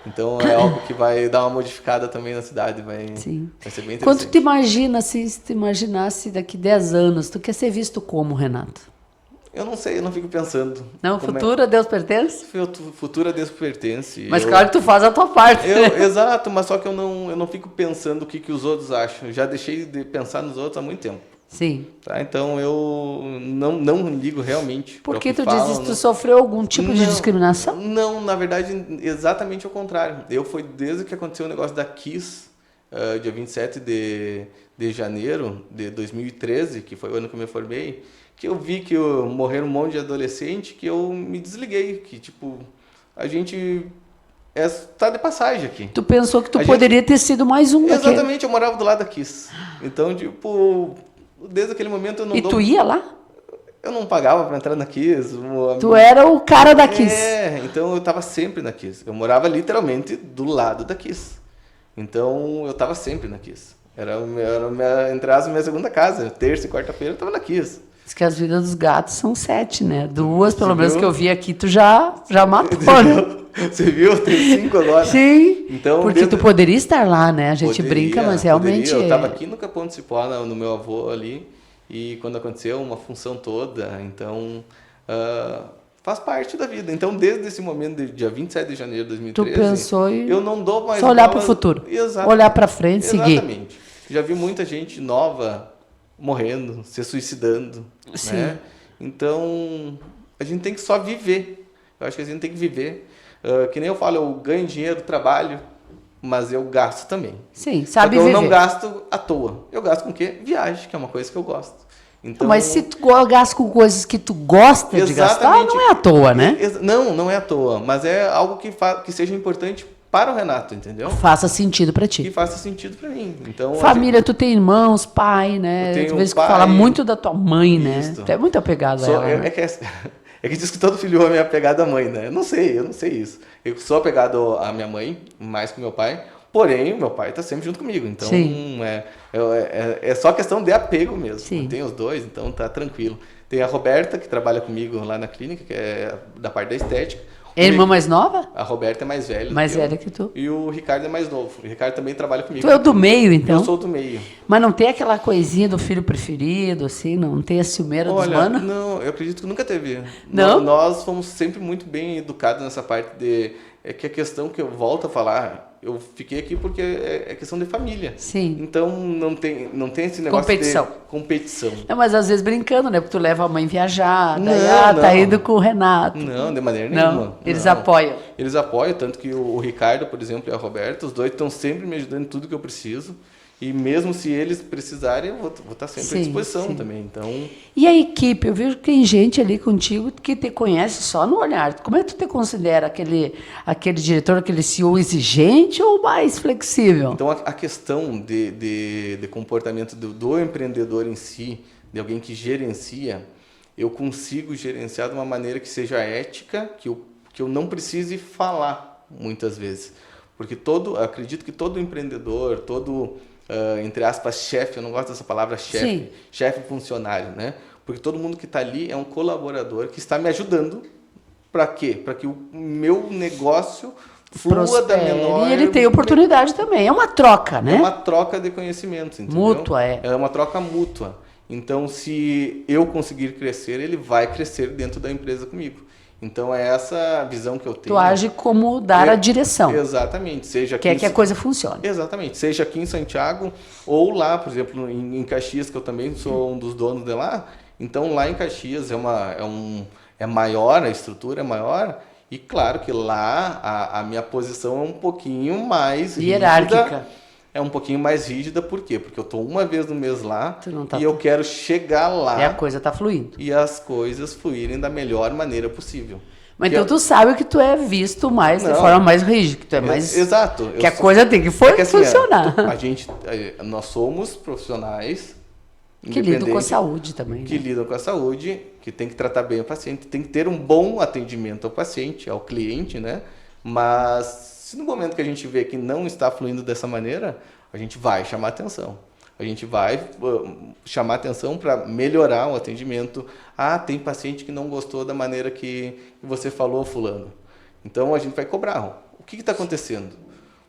Então é algo que vai dar uma modificada também na cidade. Sim. Vai ser bem interessante. Quando tu imagina, se tu imaginasse daqui 10 anos, tu quer ser visto como, Renato? Eu não sei, eu não fico pensando. Não, futuro a Deus pertence? Futuro a Deus pertence. Mas claro que tu faz a tua parte. Exato, mas só que eu não fico pensando o que os outros acham. Eu já deixei de pensar nos outros há muito tempo. Sim. Tá? Então eu não ligo realmente. Por que tu diz isso? Tu sofreu algum tipo de discriminação? Não, na verdade, exatamente ao contrário. Foi desde que aconteceu o negócio da Kiss, dia 27 de janeiro de 2013, que foi o ano que eu me formei, que eu vi que morreram um monte de adolescente, que eu me desliguei, que tipo, a gente tá de passagem aqui. Tu pensou que tu poderia ter sido mais um daquele? Exatamente, eu morava do lado da Kiss. Então, tipo, desde aquele momento eu não E tu ia lá? Eu não pagava para entrar na Kiss. Tu era o cara da Kiss. Então eu tava sempre na Kiss. Eu morava literalmente do lado da Kiss. Então eu tava sempre na Kiss. Era minha segunda casa. Terça e quarta-feira eu tava na Kiss. Diz que as vidas dos gatos são 7, né? 2, pelo menos, que eu vi aqui, tu já matou, né? Você viu? Tem 5 agora. Sim, então, porque tu poderia estar lá, né? A gente brinca, mas realmente... Eu estava aqui no Capão do Cipó, no meu avô ali, e quando aconteceu uma função toda, então faz parte da vida. Então, desde esse momento, dia 27 de janeiro de 2013, tu pensou eu não dou mais... Só olhar para o futuro, olhar para frente, seguir. Exatamente. Já vi muita gente nova morrendo, se suicidando, Sim. né? Então, a gente tem que só viver. Eu acho que a gente tem que viver. Que nem eu falo, eu ganho dinheiro, trabalho, mas eu gasto também. Sim, sabe viver. Eu não gasto à toa. Eu gasto com o quê? Viagem, que é uma coisa que eu gosto. Então, mas se tu gasta com coisas que tu gosta de gastar, não é à toa, né? Não é à toa, mas é algo que seja importante para o Renato, entendeu? Faça sentido para ti. Que faça sentido para mim. Então, família, tu tem irmãos, pai, né? Tu vês que fala muito da tua mãe, né? Isso. Tu é muito apegado a ela. Né? É que diz que todo filho homem é apegado à mãe, né? Eu não sei isso. Eu sou apegado à minha mãe, mais que ao meu pai. Porém, o meu pai está sempre junto comigo. Então, é só questão de apego mesmo. Sim. Tem os dois, então tá tranquilo. Tem a Roberta, que trabalha comigo lá na clínica, que é da parte da estética. É a irmã mais nova? A Roberta é mais velha. Mais velha que tu. E o Ricardo é mais novo. O Ricardo também trabalha comigo. Tu é o do meio, então? Eu sou do meio. Mas não tem aquela coisinha do filho preferido, assim? Não tem a ciumeira dos manos? Não, eu acredito que nunca teve. Não? Nós fomos sempre muito bem educados nessa parte de... É que a questão que eu volto a falar, eu fiquei aqui porque é questão de família. Sim. Então não tem esse negócio Competição. de competição. É, mas às vezes brincando, né? Porque tu leva a mãe viajar, daí, Não. tá indo com o Renato. Não, de maneira Não, nenhuma. eles Não. apoiam. Eles apoiam, tanto que o Ricardo, por exemplo, e a Roberta, os dois estão sempre me ajudando em tudo que eu preciso. E mesmo se eles precisarem, eu vou estar sempre à disposição sim. também. Então, E a equipe? Eu vejo que tem gente ali contigo que te conhece só no olhar. Como é que tu te considera aquele diretor, aquele CEO exigente ou mais flexível? então a questão de comportamento do empreendedor em si, de alguém que gerencia, eu consigo gerenciar de uma maneira que seja ética, que eu não precise falar muitas vezes. Porque acredito que todo empreendedor, entre aspas, chefe, eu não gosto dessa palavra chefe funcionário, né? Porque todo mundo que está ali é um colaborador que está me ajudando. Para quê? Para que o meu negócio flua da menor... E ele tem oportunidade também. É uma troca, né? É uma troca de conhecimentos, entendeu? Mútua, é. É uma troca mútua. Então, se eu conseguir crescer, ele vai crescer dentro da empresa comigo. Então, é essa visão que eu tenho. Tu age como dar a direção. Exatamente. Seja Quer que a coisa funcione. Exatamente. Seja aqui em Santiago ou lá, por exemplo, em Caxias, que eu também sou um dos donos de lá. Então, lá em Caxias é maior, a estrutura é maior. E claro que lá a minha posição é um pouquinho mais hierárquica. Rígida. É um pouquinho mais rígida, por quê? Porque eu estou uma vez no mês lá e eu quero chegar lá. E a coisa está fluindo. E as coisas fluírem da melhor maneira possível. Mas então tu sabe que tu é visto mais de forma mais rígida, que tu é mais... Exato. Que a coisa tem que funcionar. Nós somos profissionais que lidam com a saúde também. Que lidam com a saúde, que tem que tratar bem o paciente, tem que ter um bom atendimento ao paciente, ao cliente, né? Mas se no momento que a gente vê que não está fluindo dessa maneira, a gente vai chamar atenção. A gente vai chamar atenção para melhorar o atendimento. Ah, tem paciente que não gostou da maneira que você falou, fulano. Então, a gente vai cobrar. O que está acontecendo?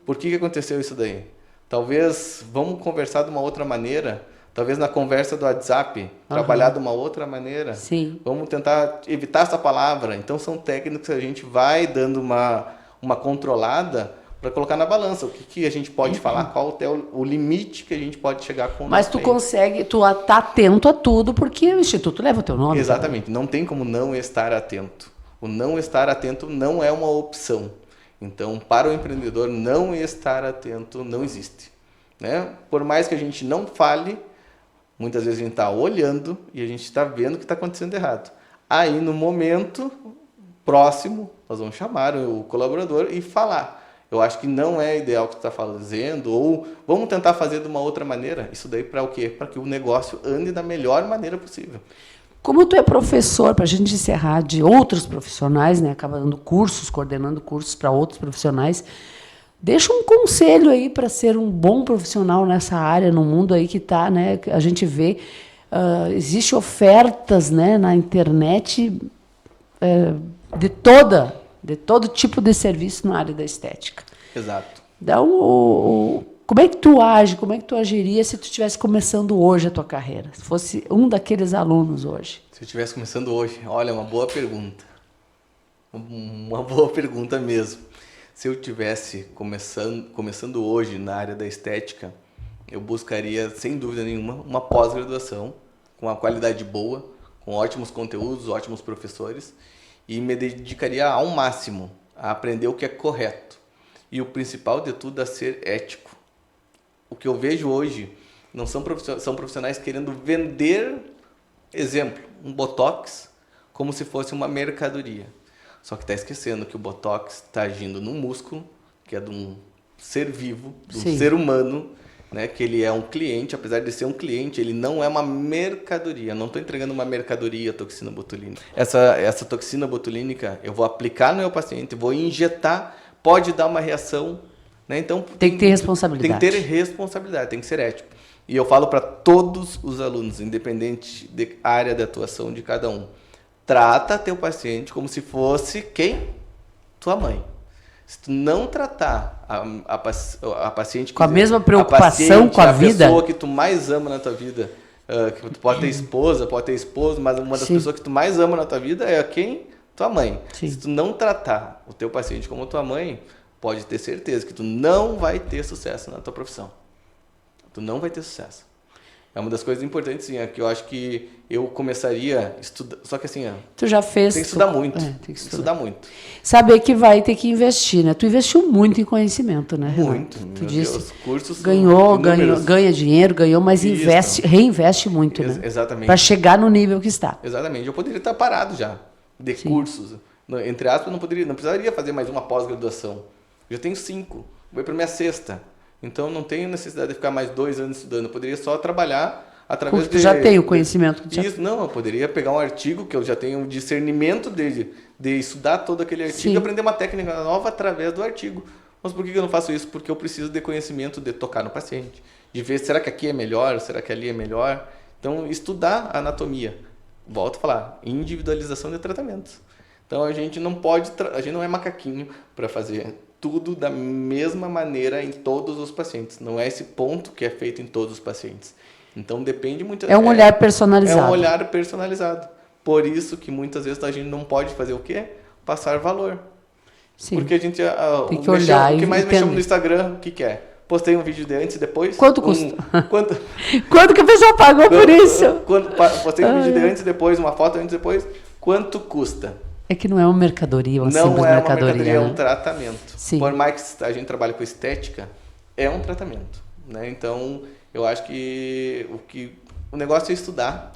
Por que aconteceu isso daí? Talvez, vamos conversar de uma outra maneira. Talvez na conversa do WhatsApp, trabalhar de uma outra maneira. Sim. Vamos tentar evitar essa palavra. Então, são técnicas que a gente vai dando uma controlada para colocar na balança. O que a gente pode falar, qual é o limite que a gente pode chegar com o Mas tu consegue, tu tá atento a tudo, porque o Instituto leva o teu nome. Exatamente, também. Não tem como não estar atento. O não estar atento não é uma opção. Então, para o empreendedor, não estar atento não existe. Né? Por mais que a gente não fale, muitas vezes a gente está olhando e a gente está vendo o que está acontecendo errado. Aí, no momento próximo, nós vamos chamar o colaborador e falar. Eu acho que não é ideal o que tu está fazendo, ou vamos tentar fazer de uma outra maneira. Isso daí para o quê? Para que o negócio ande da melhor maneira possível. Como tu é professor, para a gente encerrar, de outros profissionais, né? Acaba dando cursos, coordenando cursos para outros profissionais, deixa um conselho aí para ser um bom profissional nessa área, no mundo aí que está, né? A gente vê, existe ofertas, né, na internet de todo tipo de serviço na área da estética. Exato. Então, como é que tu age, como é que tu agiria se tu estivesse começando hoje a tua carreira? Se fosse um daqueles alunos hoje. Se eu estivesse começando hoje, olha, uma boa pergunta. Uma boa pergunta mesmo. Se eu estivesse começando hoje na área da estética, eu buscaria, sem dúvida nenhuma, uma pós-graduação com uma qualidade boa, com ótimos conteúdos, ótimos professores, e me dedicaria ao máximo a aprender o que é correto. E o principal de tudo, a ser ético. O que eu vejo hoje são profissionais querendo vender, exemplo, um Botox como se fosse uma mercadoria. Só que está esquecendo que o Botox está agindo num músculo, que é de um ser vivo, de um ser humano, né? Que ele é um cliente, apesar de ser um cliente, ele não é uma mercadoria. Não estou entregando uma mercadoria, toxina botulínica. Essa toxina botulínica eu vou aplicar no meu paciente, vou injetar, pode dar uma reação, né? Então tem que ter responsabilidade. Tem que ter responsabilidade, tem que ser ético. E eu falo para todos os alunos, independente da área de atuação de cada um, trata teu paciente como se fosse quem? tua mãe. Se tu não tratar a paciente... Com a mesma preocupação com a vida... A pessoa que tu mais ama na tua vida, que tu pode ter esposa, pode ter esposo, mas uma das pessoas que tu mais ama na tua vida é quem? Tua mãe. Sim. Se tu não tratar o teu paciente como tua mãe, pode ter certeza que tu não vai ter sucesso na tua profissão. Tu não vai ter sucesso. É uma das coisas importantes, sim, que eu acho que eu começaria a estudar. Só que assim, tu já fez. Tem que estudar muito. Tem que estudar muito. Saber que vai ter que investir, né? Tu investiu muito em conhecimento, né, Renato? Muito. Tu disse. Deus, cursos ganha dinheiro, mas reinveste muito, né? Exatamente. Para chegar no nível que está. Exatamente. Eu poderia estar parado já de cursos. Entre aspas, não precisaria fazer mais uma pós-graduação. Eu já tenho 5. Vou para minha 6ª. Então, não tenho necessidade de ficar mais 2 anos estudando. Eu poderia só trabalhar através de... já tem o conhecimento. Isso, não. Eu poderia pegar um artigo que eu já tenho um discernimento de estudar todo aquele artigo e aprender uma técnica nova através do artigo. Mas por que eu não faço isso? Porque eu preciso de conhecimento de tocar no paciente. De ver, será que aqui é melhor? Será que ali é melhor? Então, estudar a anatomia. Volto a falar, individualização de tratamentos. Então, a gente não pode... A gente não é macaquinho para fazer... tudo da mesma maneira em todos os pacientes. Não é esse ponto que é feito em todos os pacientes. Então, depende muito... É um olhar personalizado. É um olhar personalizado. Por isso que muitas vezes a gente não pode fazer o quê? Passar valor. Sim. Porque a gente... tem que olhar o que mais me chama no Instagram, o que é? Postei um vídeo de antes e depois. Quanto custa? Quanto que a pessoa pagou por isso? Postei um vídeo de antes e depois, uma foto antes e depois. Quanto custa? É que não é uma mercadoria, uma simples mercadoria. Não é uma mercadoria, né? É um tratamento. Sim. Por mais que a gente trabalhe com estética, é um tratamento. Né? Então, eu acho que o negócio é estudar,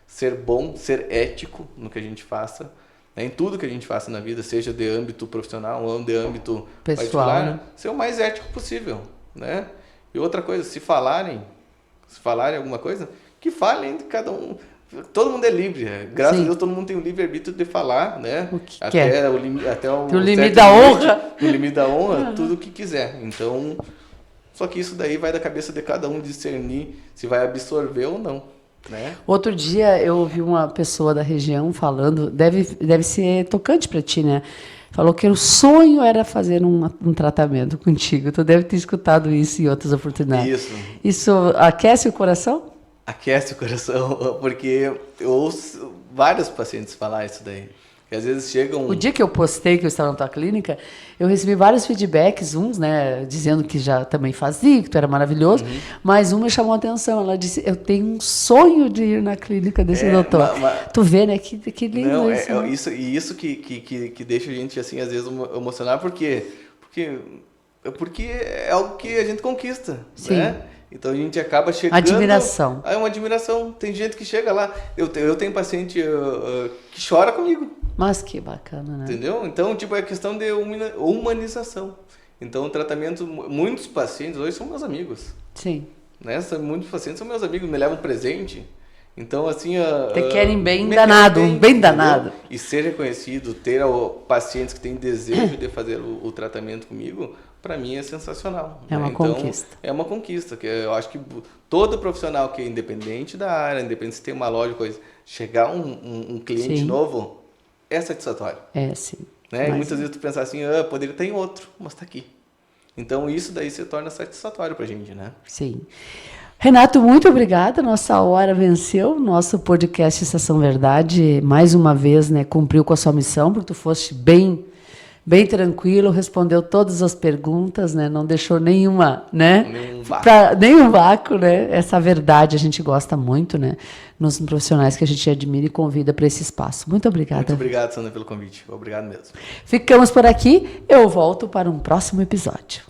ser bom, ser ético no que a gente faça, né? Em tudo que a gente faça na vida, seja de âmbito profissional ou de âmbito pessoal, particular, né? Ser o mais ético possível. Né? E outra coisa, se falarem alguma coisa, que falem de cada um. Todo mundo é livre, graças a Deus todo mundo tem o livre-arbítrio de falar, né? O que até quer. Até o limite da honra. O limite da honra, tudo o que quiser. Então, só que isso daí vai da cabeça de cada um discernir se vai absorver ou não, né? Outro dia eu ouvi uma pessoa da região falando, deve ser tocante para ti, né? Falou que o sonho era fazer um tratamento contigo. Tu deve ter escutado isso em outras oportunidades. Isso aquece o coração? Aquece o coração, porque eu ouço vários pacientes falar isso daí. Que às vezes chegam... O dia que eu postei que eu estava na tua clínica, eu recebi vários feedbacks, uns, né, dizendo que já também fazia, que tu era maravilhoso, mas uma chamou a atenção, ela disse, eu tenho um sonho de ir na clínica desse doutor. Tu vê, né, que lindo não, isso. Né? Isso que deixa a gente, assim, às vezes emocionar, porque é algo que a gente conquista, Sim. Né? Então a gente acaba chegando... Admiração. É uma admiração. Tem gente que chega lá. Eu tenho paciente que chora comigo. Mas que bacana, né? Entendeu? Então, tipo, é questão de humanização. Então, o tratamento... Muitos pacientes hoje são meus amigos. Sim. Né? Muitos pacientes são meus amigos, me levam presente. Então, assim... Te querem bem danado, bem danado. E ser reconhecido, ter pacientes que têm desejo de fazer o tratamento comigo... Para mim é sensacional. É uma conquista. É uma conquista, que eu acho que todo profissional que é independente da área, independente se tem uma loja, coisa, chegar um cliente novo, é satisfatório. É, sim. Né? E muitas vezes tu pensar assim, poderia ter em outro, mas está aqui. Então isso daí se torna satisfatório para a gente, né? Sim. Renato, muito obrigada. Nossa hora venceu. Nosso podcast Estação Verdade, mais uma vez, né, cumpriu com a sua missão, porque tu foste bem tranquilo, respondeu todas as perguntas, né? Não deixou nenhuma, né? Nenhum vácuo, né? Essa verdade a gente gosta muito, né? Nos profissionais que a gente admira e convida para esse espaço. Muito obrigada. Muito obrigado, Sandra, pelo convite. Obrigado mesmo. Ficamos por aqui. Eu volto para um próximo episódio.